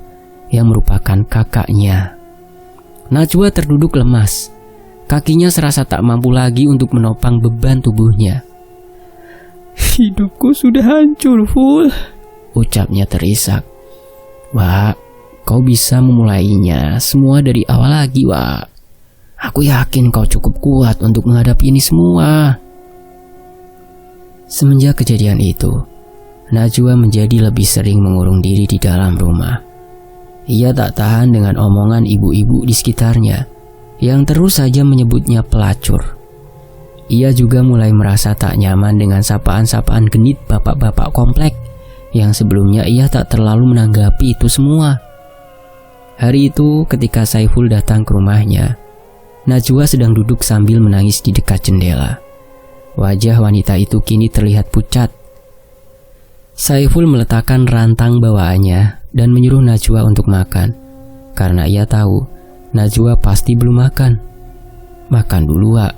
yang merupakan kakaknya. Najwa terduduk lemas. Kakinya serasa tak mampu lagi untuk menopang beban tubuhnya. "Hidupku sudah hancur, Ful," ucapnya terisak. "Wak, kau bisa memulainya semua dari awal lagi, Wak. Aku yakin kau cukup kuat untuk menghadapi ini semua." Semenjak kejadian itu, Najwa menjadi lebih sering mengurung diri di dalam rumah. Ia tak tahan dengan omongan ibu-ibu di sekitarnya yang terus saja menyebutnya pelacur. Ia juga mulai merasa tak nyaman dengan sapaan-sapaan genit bapak-bapak komplek yang sebelumnya ia tak terlalu menanggapi itu semua. Hari itu ketika Saiful datang ke rumahnya, Najwa sedang duduk sambil menangis di dekat jendela. Wajah wanita itu kini terlihat pucat. Saiful meletakkan rantang bawaannya dan menyuruh Najwa untuk makan, karena ia tahu Najwa pasti belum makan. "Makan dulu, Wak.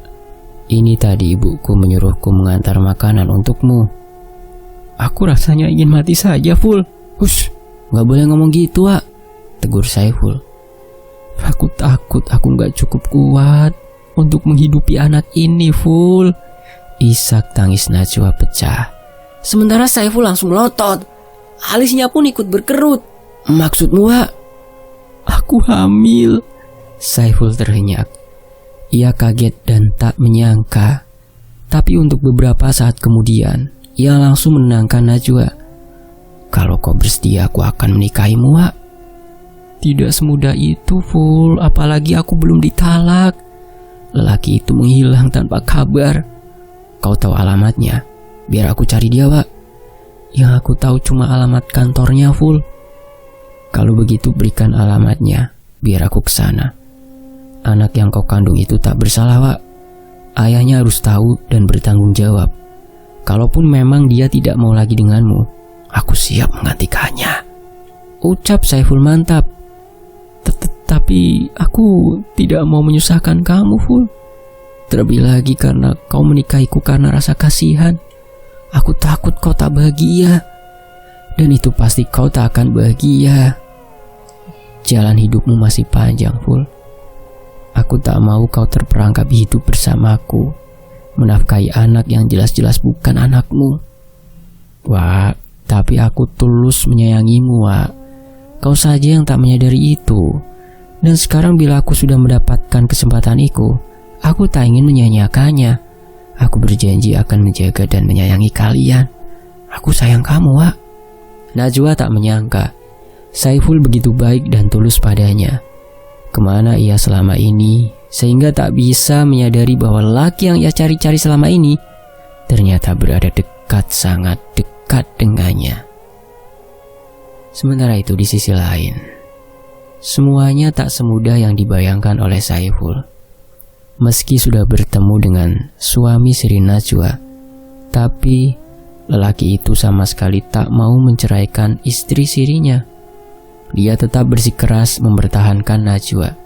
Ini tadi ibuku menyuruhku mengantar makanan untukmu." "Aku rasanya ingin mati saja, Ful." "Hush, gak boleh ngomong gitu, Wak," tegur Saiful. "Aku takut aku gak cukup kuat untuk menghidupi anak ini, Ful." Isak tangis Najwa pecah. Sementara Saiful langsung melotot. Alisnya pun ikut berkerut. "Maksudmu, Wak?" "Aku hamil." Saiful terhenyak. Ia kaget dan tak menyangka. Tapi untuk beberapa saat kemudian, ia langsung menenangkan Najwa. "Kalau kau bersedia, aku akan menikahimu, Wak." "Tidak semudah itu, Ful. Apalagi aku belum ditalak." Lelaki itu menghilang tanpa kabar. "Kau tahu alamatnya? Biar aku cari dia, Wak." "Yang aku tahu cuma alamat kantornya, Ful." "Kalau begitu berikan alamatnya, biar aku kesana. Anak yang kau kandung itu tak bersalah, Wak. Ayahnya harus tahu dan bertanggung jawab. Kalaupun memang dia tidak mau lagi denganmu, aku siap menggantikannya," ucap Saiful mantap. Tapi aku tidak mau menyusahkan kamu, Ful. Terlebih lagi karena kau menikahiku karena rasa kasihan. Aku takut kau tak bahagia. Dan itu pasti kau tak akan bahagia. Jalan hidupmu masih panjang, Ful. Aku tak mau kau terperangkap hidup bersamaku, menafkahi anak yang jelas-jelas bukan anakmu. Wak, tapi aku tulus menyayangimu, Wak. Kau saja yang tak menyadari itu. Dan sekarang bila aku sudah mendapatkan kesempatan itu, aku tak ingin menyia-nyiakannya. Aku berjanji akan menjaga dan menyayangi kalian. Aku sayang kamu, Wak. Najwa tak menyangka Saiful begitu baik dan tulus padanya. Kemana ia selama ini, sehingga tak bisa menyadari bahwa laki yang ia cari-cari selama ini ternyata berada dekat, sangat dekat dengannya. Sementara itu di sisi lain, semuanya tak semudah yang dibayangkan oleh Saiful. Meski sudah bertemu dengan suami siri Najwa, tapi lelaki itu sama sekali tak mau menceraikan istri sirinya. Dia tetap bersikeras mempertahankan Najwa.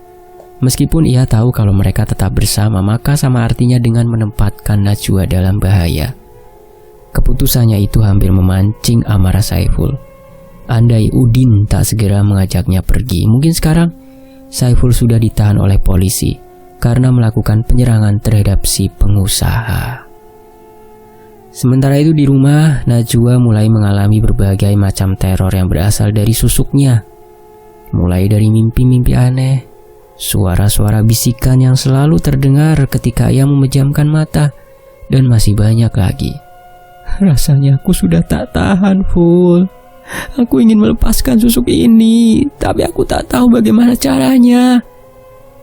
Meskipun ia tahu kalau mereka tetap bersama, maka sama artinya dengan menempatkan Najwa dalam bahaya. Keputusannya itu hampir memancing amarah Saiful. Andai Udin tak segera mengajaknya pergi, mungkin sekarang Saiful sudah ditahan oleh polisi karena melakukan penyerangan terhadap si pengusaha. Sementara itu di rumah, Najwa mulai mengalami berbagai macam teror yang berasal dari susuknya. Mulai dari mimpi-mimpi aneh, suara-suara bisikan yang selalu terdengar ketika ia memejamkan mata, dan masih banyak lagi. Rasanya aku sudah tak tahan, Ful. Aku ingin melepaskan susuk ini, tapi aku tak tahu bagaimana caranya.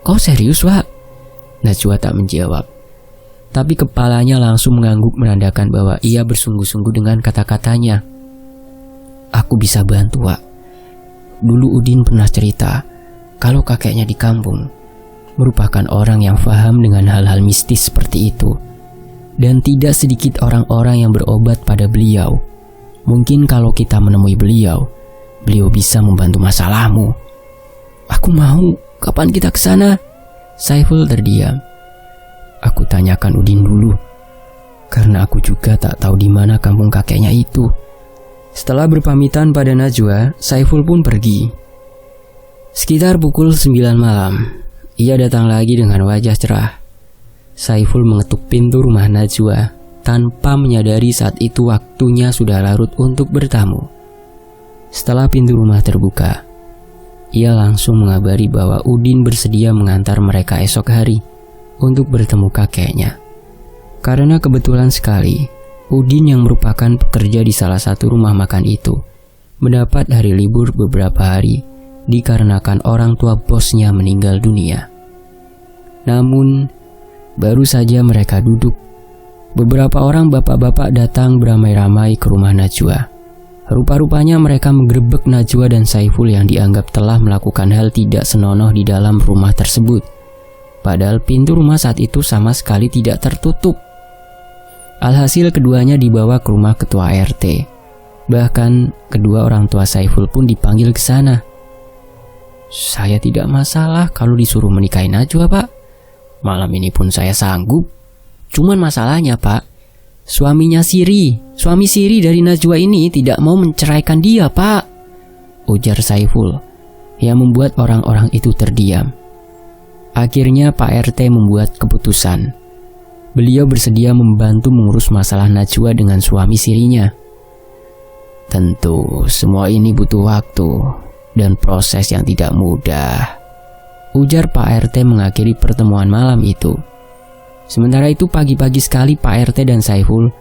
Kau serius, Wak? Najwa tak menjawab. Tapi kepalanya langsung mengangguk menandakan bahwa ia bersungguh-sungguh dengan kata-katanya. Aku bisa bantu, Wak. Dulu Udin pernah cerita kalau kakeknya di kampung merupakan orang yang paham dengan hal-hal mistis seperti itu. Dan tidak sedikit orang-orang yang berobat pada beliau. Mungkin kalau kita menemui beliau bisa membantu masalahmu. Aku mau, kapan kita ke sana? Saiful terdiam. Aku tanyakan Udin dulu, karena aku juga tak tahu di mana kampung kakeknya itu. Setelah berpamitan pada Najwa, Saiful pun pergi. Sekitar pukul 9 malam, ia datang lagi dengan wajah cerah. Saiful mengetuk pintu rumah Najwa tanpa menyadari saat itu waktunya sudah larut untuk bertamu. Setelah pintu rumah terbuka, ia langsung mengabari bahwa Udin bersedia mengantar mereka esok hari untuk bertemu kakeknya. Karena kebetulan sekali, Udin yang merupakan pekerja di salah satu rumah makan itu mendapat hari libur beberapa hari dikarenakan orang tua bosnya meninggal dunia. Namun, baru saja mereka duduk, beberapa orang bapak-bapak datang beramai-ramai ke rumah Najwa. Rupa-rupanya mereka menggerebek Najwa dan Saiful yang dianggap telah melakukan hal tidak senonoh di dalam rumah tersebut. Padahal pintu rumah saat itu sama sekali tidak tertutup. Alhasil keduanya dibawa ke rumah ketua RT. Bahkan kedua orang tua Saiful pun dipanggil ke sana. Saya tidak masalah kalau disuruh menikahi Najwa, Pak. Malam ini pun saya sanggup. Cuman masalahnya, Pak, suami Siri dari Najwa ini tidak mau menceraikan dia, Pak, ujar Saiful, yang membuat orang-orang itu terdiam. Akhirnya Pak RT membuat keputusan. Beliau bersedia membantu mengurus masalah Najwa dengan suami sirinya. Tentu semua ini butuh waktu dan proses yang tidak mudah, ujar Pak RT mengakhiri pertemuan malam itu. Sementara itu pagi-pagi sekali Pak RT dan Saiful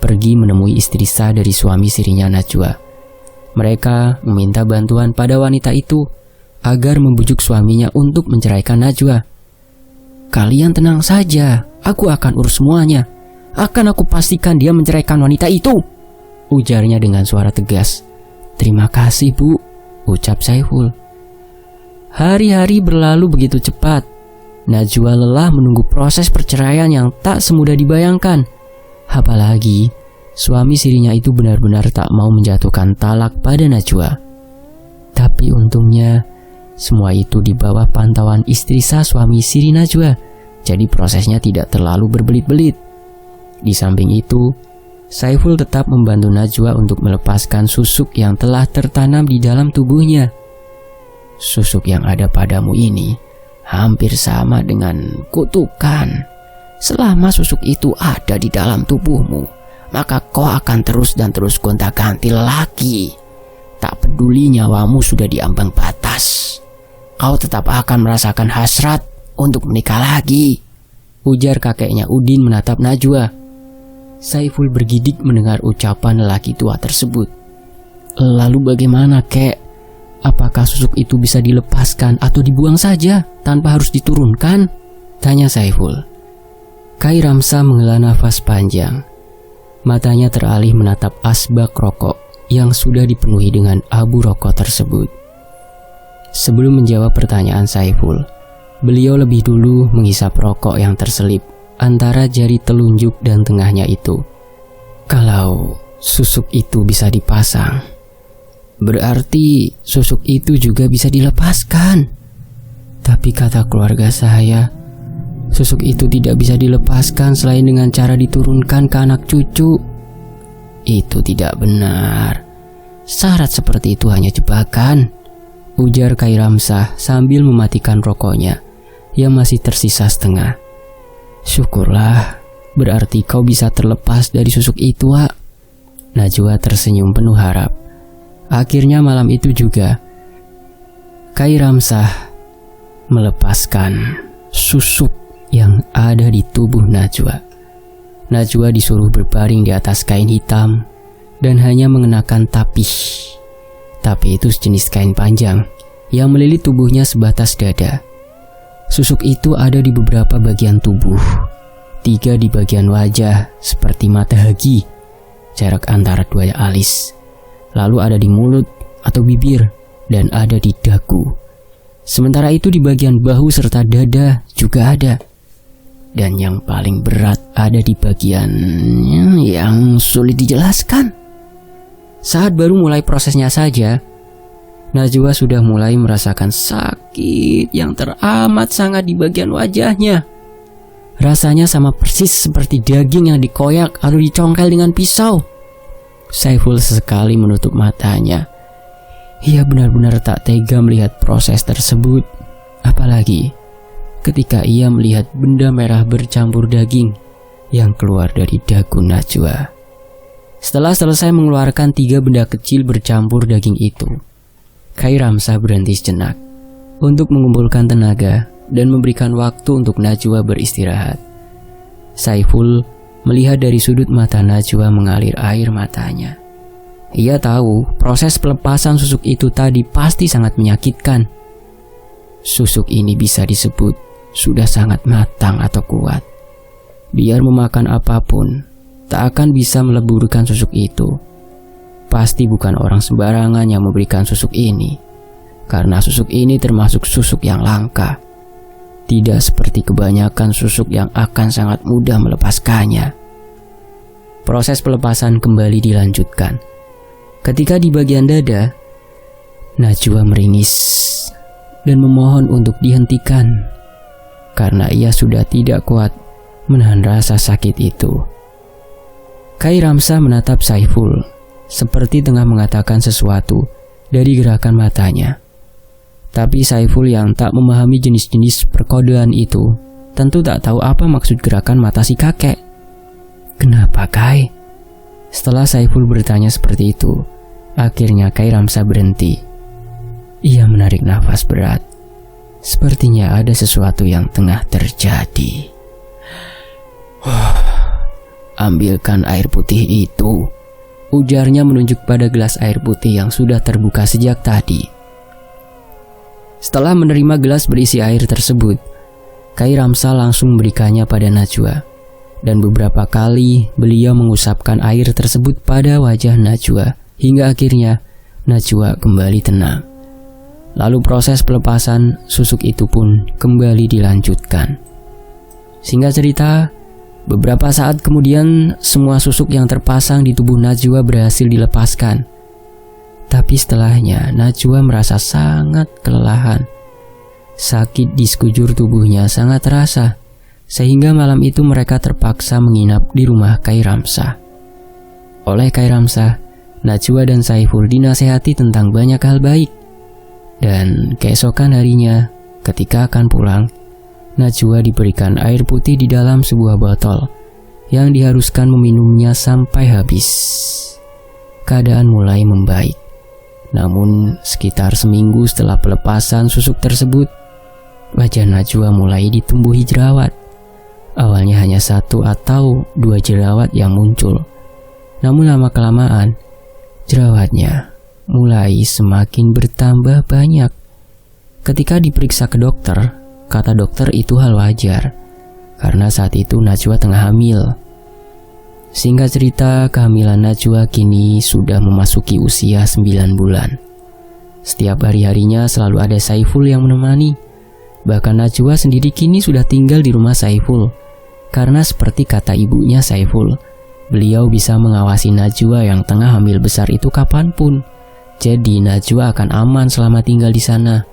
pergi menemui istri sah dari suami sirinya Najwa. Mereka meminta bantuan pada wanita itu agar membujuk suaminya untuk menceraikan Najwa. Kalian tenang saja, aku akan urus semuanya. Akan aku pastikan dia menceraikan wanita itu, ujarnya dengan suara tegas. Terima kasih, Bu, ucap Saiful. Hari-hari berlalu begitu cepat. Najwa lelah menunggu proses perceraian yang tak semudah dibayangkan. Apalagi suami sirinya itu benar-benar tak mau menjatuhkan talak pada Najwa. Tapi untungnya Semua itu di bawah pantauan istri sah suami Sri Najwa, jadi prosesnya tidak terlalu berbelit-belit. Di samping itu, Saiful tetap membantu Najwa untuk melepaskan susuk yang telah tertanam di dalam tubuhnya. Susuk yang ada padamu ini hampir sama dengan kutukan. Selama susuk itu ada di dalam tubuhmu, maka kau akan terus dan terus gonta-ganti lelaki. Tak peduli nyawamu sudah diambang batas, kau tetap akan merasakan hasrat untuk menikah lagi, ujar kakeknya Udin menatap Najwa. Saiful bergidik mendengar ucapan lelaki tua tersebut. Lalu bagaimana, kek? Apakah susuk itu bisa dilepaskan atau dibuang saja tanpa harus diturunkan? Tanya Saiful. Kai Ramsa menghela nafas panjang. Matanya teralih menatap asbak rokok yang sudah dipenuhi dengan abu rokok tersebut. Sebelum menjawab pertanyaan Saiful, beliau lebih dulu menghisap rokok yang terselip antara jari telunjuk dan tengahnya itu. Kalau susuk itu bisa dipasang, berarti susuk itu juga bisa dilepaskan. Tapi kata keluarga saya, susuk itu tidak bisa dilepaskan selain dengan cara diturunkan ke anak cucu. Itu tidak benar. Syarat seperti itu hanya jebakan, ujar Kai Ramsah sambil mematikan rokoknya yang masih tersisa setengah. Syukurlah, berarti kau bisa terlepas dari susuk itu, Wak. Najwa tersenyum penuh harap. Akhirnya malam itu juga Kai Ramsah melepaskan susuk yang ada di tubuh Najwa. Najwa disuruh berbaring di atas kain hitam dan hanya mengenakan tapih. Tapih itu sejenis kain panjang yang melilit tubuhnya sebatas dada. Susuk itu ada di beberapa bagian tubuh. 3 di bagian wajah seperti mata hagi, jarak antara 2 alis. Lalu ada di mulut atau bibir dan ada di dagu. Sementara itu di bagian bahu serta dada juga ada. Dan yang paling berat ada di bagian yang sulit dijelaskan. Saat baru mulai prosesnya saja, Najwa sudah mulai merasakan sakit yang teramat sangat di bagian wajahnya. Rasanya sama persis seperti daging yang dikoyak atau dicongkel dengan pisau. Saiful sesekali menutup matanya. Ia benar-benar tak tega melihat proses tersebut. Apalagi ketika ia melihat benda merah bercampur daging yang keluar dari dagu Najwa. Setelah selesai mengeluarkan 3 benda kecil bercampur daging itu, Kai Ramsah berhenti sejenak untuk mengumpulkan tenaga dan memberikan waktu untuk Najwa beristirahat. Saiful melihat dari sudut mata Najwa mengalir air matanya. Ia tahu proses pelepasan susuk itu tadi pasti sangat menyakitkan. Susuk ini bisa disebut sudah sangat matang atau kuat. Biar memakan apapun, tak akan bisa meleburkan susuk itu. Pasti bukan orang sembarangan yang memberikan susuk ini, karena susuk ini termasuk susuk yang langka. Tidak seperti kebanyakan susuk yang akan sangat mudah melepaskannya. Proses pelepasan kembali dilanjutkan. Ketika di bagian dada, Najwa meringis dan memohon untuk dihentikan karena ia sudah tidak kuat menahan rasa sakit itu. Kai Ramsah menatap Saiful seperti tengah mengatakan sesuatu dari gerakan matanya. Tapi Saiful yang tak memahami jenis-jenis perkodean itu tentu tak tahu apa maksud gerakan mata si kakek. Kenapa, Kai? Setelah Saiful bertanya seperti itu, akhirnya Kai Ramsah berhenti. Ia menarik nafas berat. Sepertinya ada sesuatu yang tengah terjadi. Ambilkan air putih itu, ujarnya menunjuk pada gelas air putih yang sudah terbuka sejak tadi. Setelah menerima gelas berisi air tersebut, Kai Ramsah langsung memberikannya pada Najwa. Dan beberapa kali beliau mengusapkan air tersebut pada wajah Najwa hingga akhirnya Najwa kembali tenang. Lalu proses pelepasan susuk itu pun kembali dilanjutkan. Singkat cerita, beberapa saat kemudian semua susuk yang terpasang di tubuh Najwa berhasil dilepaskan. Tapi setelahnya Najwa merasa sangat kelelahan. Sakit di sekujur tubuhnya sangat terasa, sehingga malam itu mereka terpaksa menginap di rumah Khairamsah. Oleh Khairamsah, Najwa dan Saiful dinasehati tentang banyak hal baik. Dan keesokan harinya, ketika akan pulang, Najwa diberikan air putih di dalam sebuah botol yang diharuskan meminumnya sampai habis. Keadaan mulai membaik. Namun sekitar seminggu setelah pelepasan susuk tersebut, wajah Najwa mulai ditumbuhi jerawat. Awalnya hanya 1 atau 2 jerawat yang muncul. Namun lama-kelamaan, jerawatnya mulai semakin bertambah banyak. Ketika diperiksa ke dokter, kata dokter itu hal wajar, karena saat itu Najwa tengah hamil. Singkat cerita, kehamilan Najwa kini sudah memasuki usia 9 bulan. Setiap hari-harinya selalu ada Saiful yang menemani. Bahkan Najwa sendiri kini sudah tinggal di rumah Saiful. Karena seperti kata ibunya Saiful, beliau bisa mengawasi Najwa yang tengah hamil besar itu kapanpun. Jadi Najwa akan aman selama tinggal di sana.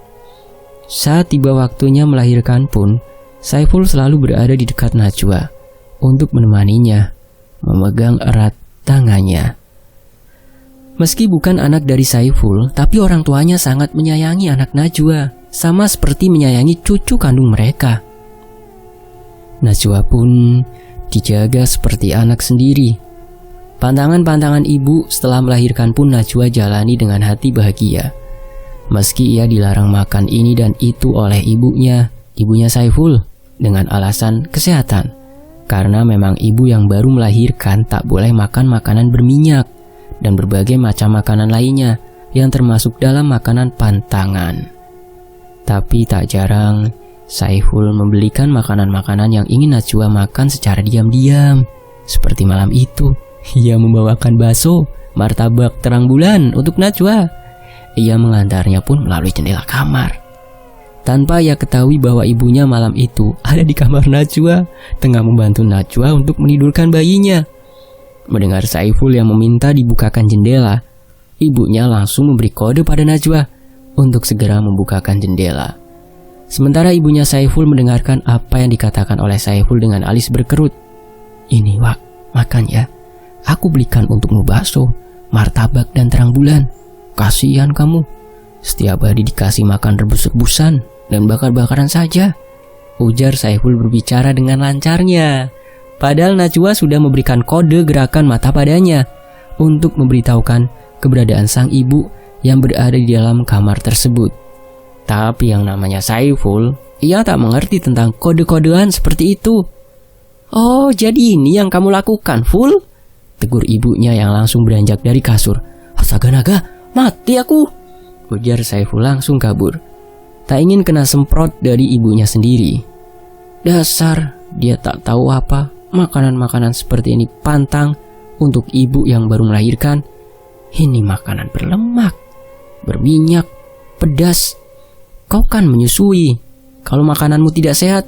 Saat tiba waktunya melahirkan pun, Saiful selalu berada di dekat Najwa untuk menemaninya, memegang erat tangannya. Meski bukan anak dari Saiful, tapi orang tuanya sangat menyayangi anak Najwa, sama seperti menyayangi cucu kandung mereka. Najwa pun dijaga seperti anak sendiri. Pantangan-pantangan ibu setelah melahirkan pun Najwa jalani dengan hati bahagia. Meski ia dilarang makan ini dan itu oleh ibunya Saiful, dengan alasan kesehatan. Karena memang ibu yang baru melahirkan tak boleh makan makanan berminyak dan berbagai macam makanan lainnya yang termasuk dalam makanan pantangan. Tapi tak jarang Saiful membelikan makanan-makanan yang ingin Najwa makan secara diam-diam. Seperti malam itu, ia membawakan bakso, martabak terang bulan untuk Najwa. Ia mengantarnya pun melalui jendela kamar. Tanpa ia ketahui bahwa ibunya malam itu ada di kamar Najwa, tengah membantu Najwa untuk menidurkan bayinya. Mendengar Saiful yang meminta dibukakan jendela, ibunya langsung memberi kode pada Najwa untuk segera membukakan jendela. Sementara ibunya Saiful mendengarkan apa yang dikatakan oleh Saiful dengan alis berkerut. "Ini Wak, makan ya. Aku belikan untukmu bakso, martabak dan terang bulan. Kasihan kamu. Setiap hari dikasih makan rebus-rebusan dan bakar-bakaran saja," ujar Saiful berbicara dengan lancarnya. Padahal Najwa sudah memberikan kode gerakan mata padanya untuk memberitahukan keberadaan sang ibu yang berada di dalam kamar tersebut. Tapi yang namanya Saiful, ia tak mengerti tentang kode-kodean seperti itu. "Oh, jadi ini yang kamu lakukan, Ful?" tegur ibunya yang langsung beranjak dari kasur. "Astaga naga, mati aku!" ujar Saiful langsung kabur. Tak ingin kena semprot dari ibunya sendiri. Dasar, dia tak tahu apa makanan-makanan seperti ini pantang untuk ibu yang baru melahirkan. Ini makanan berlemak, berminyak, pedas. Kau kan menyusui. Kalau makananmu tidak sehat,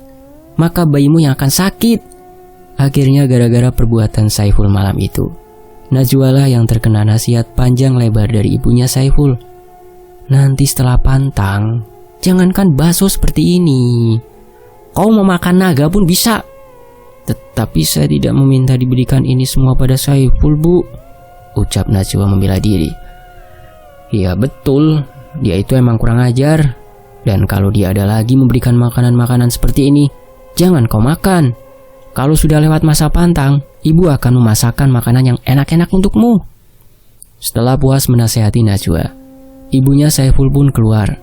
maka bayimu yang akan sakit. Akhirnya gara-gara perbuatan Saiful malam itu, Najwa lah yang terkena nasihat panjang lebar dari ibunya Saiful. "Nanti setelah pantang, jangankan bakso seperti ini. Kau mau makan naga pun bisa." "Tetapi saya tidak meminta diberikan ini semua pada Saiful, Bu," ucap Najwa membela diri. "Iya betul, dia itu emang kurang ajar. Dan kalau dia ada lagi memberikan makanan-makanan seperti ini, jangan kau makan. Kalau sudah lewat masa pantang, ibu akan memasakkan makanan yang enak-enak untukmu." Setelah puas menasehati Najwa, ibunya Saiful pun keluar.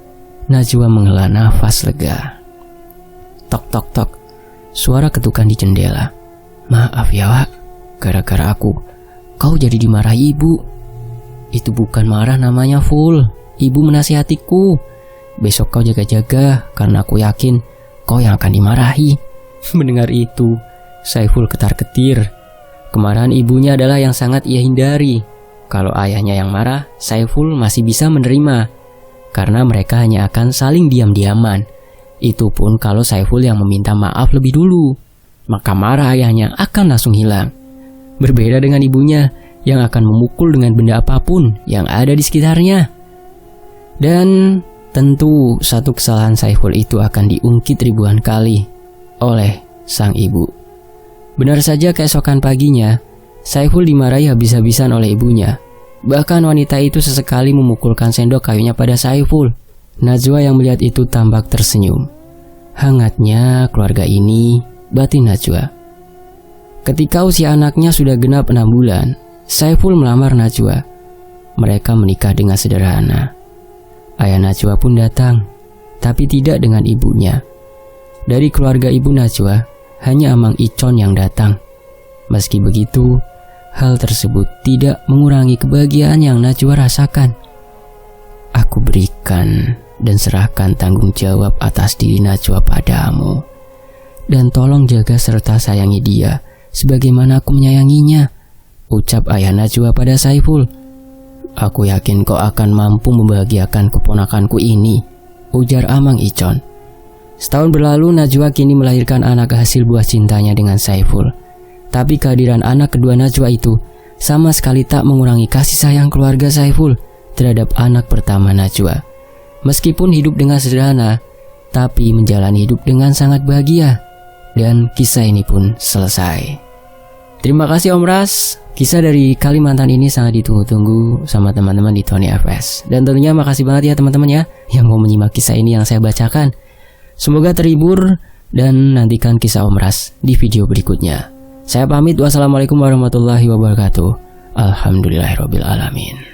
Najwa menghela nafas lega. Tok tok tok, suara ketukan di jendela. "Maaf ya Wak, gara-gara aku kau jadi dimarahi ibu." "Itu bukan marah namanya, Ful. Ibu menasihatiku. Besok kau jaga-jaga karena aku yakin kau yang akan dimarahi." Mendengar itu, Saiful ketar-ketir. Kemarahan ibunya adalah yang sangat ia hindari. Kalau ayahnya yang marah, Saiful masih bisa menerima, karena mereka hanya akan saling diam-diaman. Itu pun kalau Saiful yang meminta maaf lebih dulu, maka marah ayahnya akan langsung hilang. Berbeda dengan ibunya, yang akan memukul dengan benda apapun yang ada di sekitarnya. Dan tentu satu kesalahan Saiful itu akan diungkit ribuan kali oleh sang ibu. Benar saja keesokan paginya, Saiful dimarahi habis-habisan oleh ibunya. Bahkan wanita itu sesekali memukulkan sendok kayunya pada Saiful. Najwa yang melihat itu tampak tersenyum. Hangatnya keluarga ini, batin Najwa. Ketika usia anaknya sudah genap 6 bulan, Saiful melamar Najwa. Mereka menikah dengan sederhana. Ayah Najwa pun datang, tapi tidak dengan ibunya. Dari keluarga ibu Najwa, hanya Amang Icon yang datang. Meski begitu, hal tersebut tidak mengurangi kebahagiaan yang Najwa rasakan. Aku berikan dan serahkan tanggung jawab atas diri Najwa padamu. Dan tolong jaga serta sayangi dia sebagaimana aku menyayanginya, ucap ayah Najwa pada Saiful. Aku yakin kau akan mampu membahagiakan keponakanku ini, ujar Amang Icon. Setahun berlalu, Najwa kini melahirkan anak hasil buah cintanya dengan Saiful. Tapi kehadiran anak kedua Najwa itu sama sekali tak mengurangi kasih sayang keluarga Saiful terhadap anak pertama Najwa. Meskipun hidup dengan sederhana, tapi menjalani hidup dengan sangat bahagia. Dan kisah ini pun selesai. Terima kasih Om Ras. Kisah dari Kalimantan ini sangat ditunggu-tunggu sama teman-teman di Tony FS. Dan tentunya makasih banget ya teman-teman ya yang mau menyimak kisah ini yang saya bacakan. Semoga terhibur dan nantikan kisah Om Ras di video berikutnya. Saya pamit, wassalamualaikum warahmatullahi wabarakatuh. Alhamdulillahirrabbilalamin.